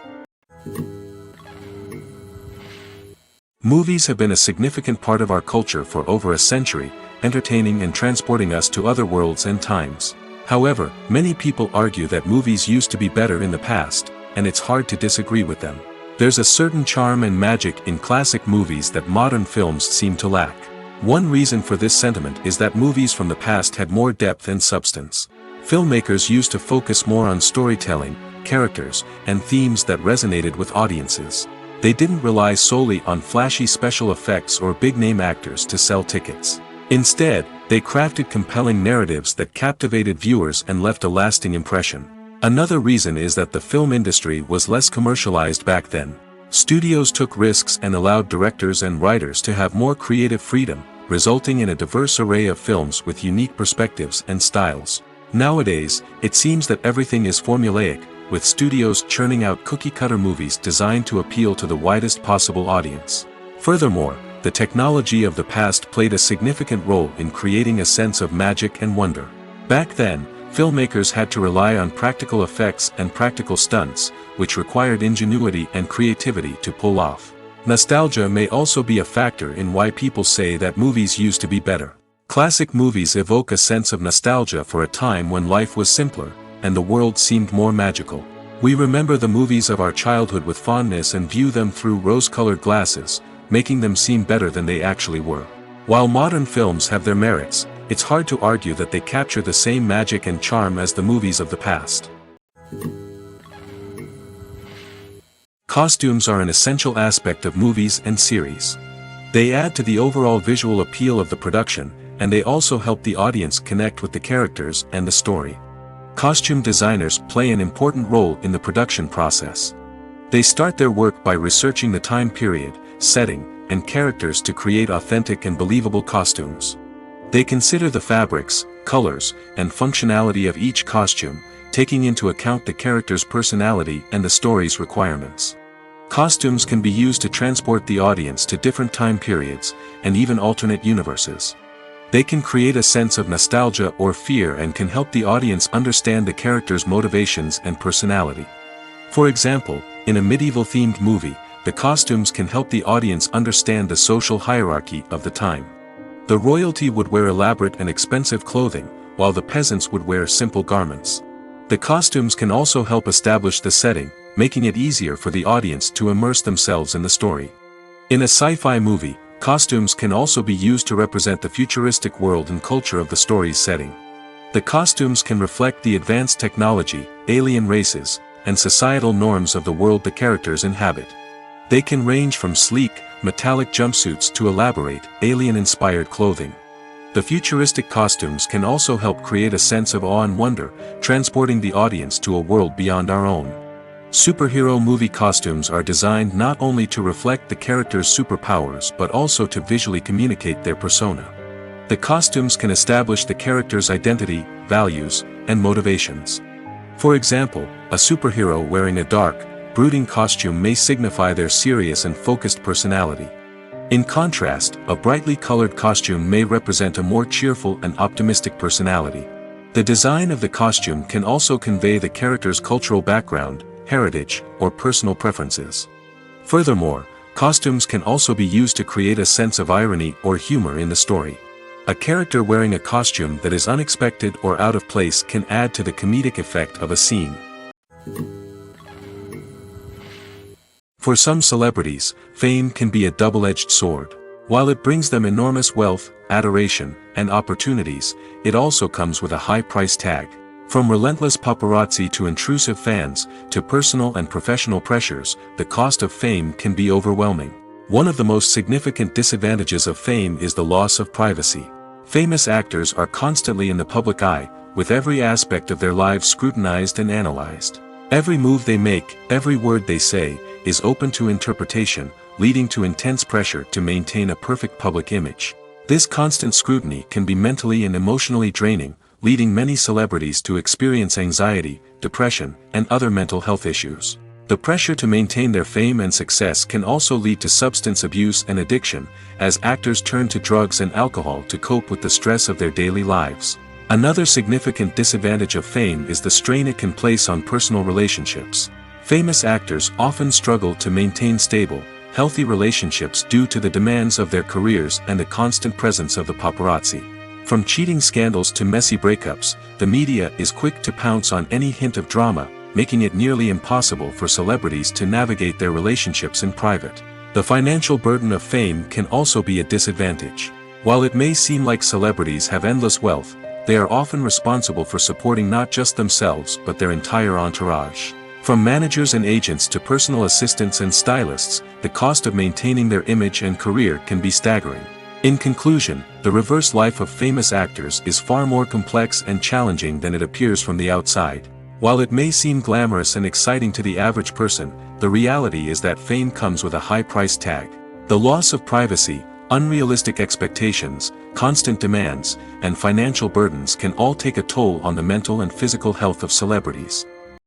Movies have been a significant part of our culture for over a century, entertaining and transporting us to other worlds and times. However, many people argue that movies used to be better in the past, and it's hard to disagree with them. There's a certain charm and magic in classic movies that modern films seem to lack. One reason for this sentiment is that movies from the past had more depth and substance. Filmmakers used to focus more on storytelling, characters, and themes that resonated with audiences. They didn't rely solely on flashy special effects or big-name actors to sell tickets. Instead, they crafted compelling narratives that captivated viewers and left a lasting impression. Another reason is that the film industry was less commercialized back then. Studios took risks and allowed directors and writers to have more creative freedom, resulting in a diverse array of films with unique perspectives and styles. Nowadays, it seems that everything is formulaic, with studios churning out cookie-cutter movies designed to appeal to the widest possible audience. Furthermore, the technology of the past played a significant role in creating a sense of magic and wonder. Back then, filmmakers had to rely on practical effects and practical stunts, which required ingenuity and creativity to pull off. Nostalgia may also be a factor in why people say that movies used to be better. Classic movies evoke a sense of nostalgia for a time when life was simpler, and the world seemed more magical. We remember the movies of our childhood with fondness and view them through rose-colored glasses, making them seem better than they actually were. While modern films have their merits, it's hard to argue that they capture the same magic and charm as the movies of the past. Costumes are an essential aspect of movies and series. They add to the overall visual appeal of the production, and they also help the audience connect with the characters and the story. Costume designers play an important role in the production process. They start their work by researching the time period, setting, and characters to create authentic and believable costumes. They consider the fabrics, colors, and functionality of each costume, taking into account the character's personality and the story's requirements. Costumes can be used to transport the audience to different time periods, and even alternate universes. They can create a sense of nostalgia or fear and can help the audience understand the character's motivations and personality. For example, in a medieval-themed movie, the costumes can help the audience understand the social hierarchy of the time. The royalty would wear elaborate and expensive clothing, while the peasants would wear simple garments. The costumes can also help establish the setting, making it easier for the audience to immerse themselves in the story. In a sci-fi movie, costumes can also be used to represent the futuristic world and culture of the story's setting. The costumes can reflect the advanced technology, alien races, and societal norms of the world the characters inhabit. They can range from sleek, metallic jumpsuits to elaborate, alien-inspired clothing. The futuristic costumes can also help create a sense of awe and wonder, transporting the audience to a world beyond our own. Superhero movie costumes are designed not only to reflect the character's superpowers but also to visually communicate their persona. The costumes can establish the character's identity, values, and motivations. For example, a superhero wearing a dark, brooding costume may signify their serious and focused personality. In contrast, a brightly colored costume may represent a more cheerful and optimistic personality. The design of the costume can also convey the character's cultural background, heritage, or personal preferences. Furthermore, costumes can also be used to create a sense of irony or humor in the story. A character wearing a costume that is unexpected or out of place can add to the comedic effect of a scene. For some celebrities, fame can be a double-edged sword. While it brings them enormous wealth, adoration, and opportunities, it also comes with a high price tag. From relentless paparazzi to intrusive fans, to personal and professional pressures, the cost of fame can be overwhelming. One of the most significant disadvantages of fame is the loss of privacy. Famous actors are constantly in the public eye, with every aspect of their lives scrutinized and analyzed. Every move they make, every word they say, is open to interpretation, leading to intense pressure to maintain a perfect public image. This constant scrutiny can be mentally and emotionally draining, leading many celebrities to experience anxiety, depression, and other mental health issues. The pressure to maintain their fame and success can also lead to substance abuse and addiction, as actors turn to drugs and alcohol to cope with the stress of their daily lives. Another significant disadvantage of fame is the strain it can place on personal relationships. Famous actors often struggle to maintain stable, healthy relationships due to the demands of their careers and the constant presence of the paparazzi. From cheating scandals to messy breakups, the media is quick to pounce on any hint of drama, making it nearly impossible for celebrities to navigate their relationships in private. The financial burden of fame can also be a disadvantage. While it may seem like celebrities have endless wealth, they are often responsible for supporting not just themselves but their entire entourage. From managers and agents to personal assistants and stylists, the cost of maintaining their image and career can be staggering. In conclusion, the reverse life of famous actors is far more complex and challenging than it appears from the outside. While it may seem glamorous and exciting to the average person, the reality is that fame comes with a high price tag. The loss of privacy, unrealistic expectations, constant demands, and financial burdens can all take a toll on the mental and physical health of celebrities.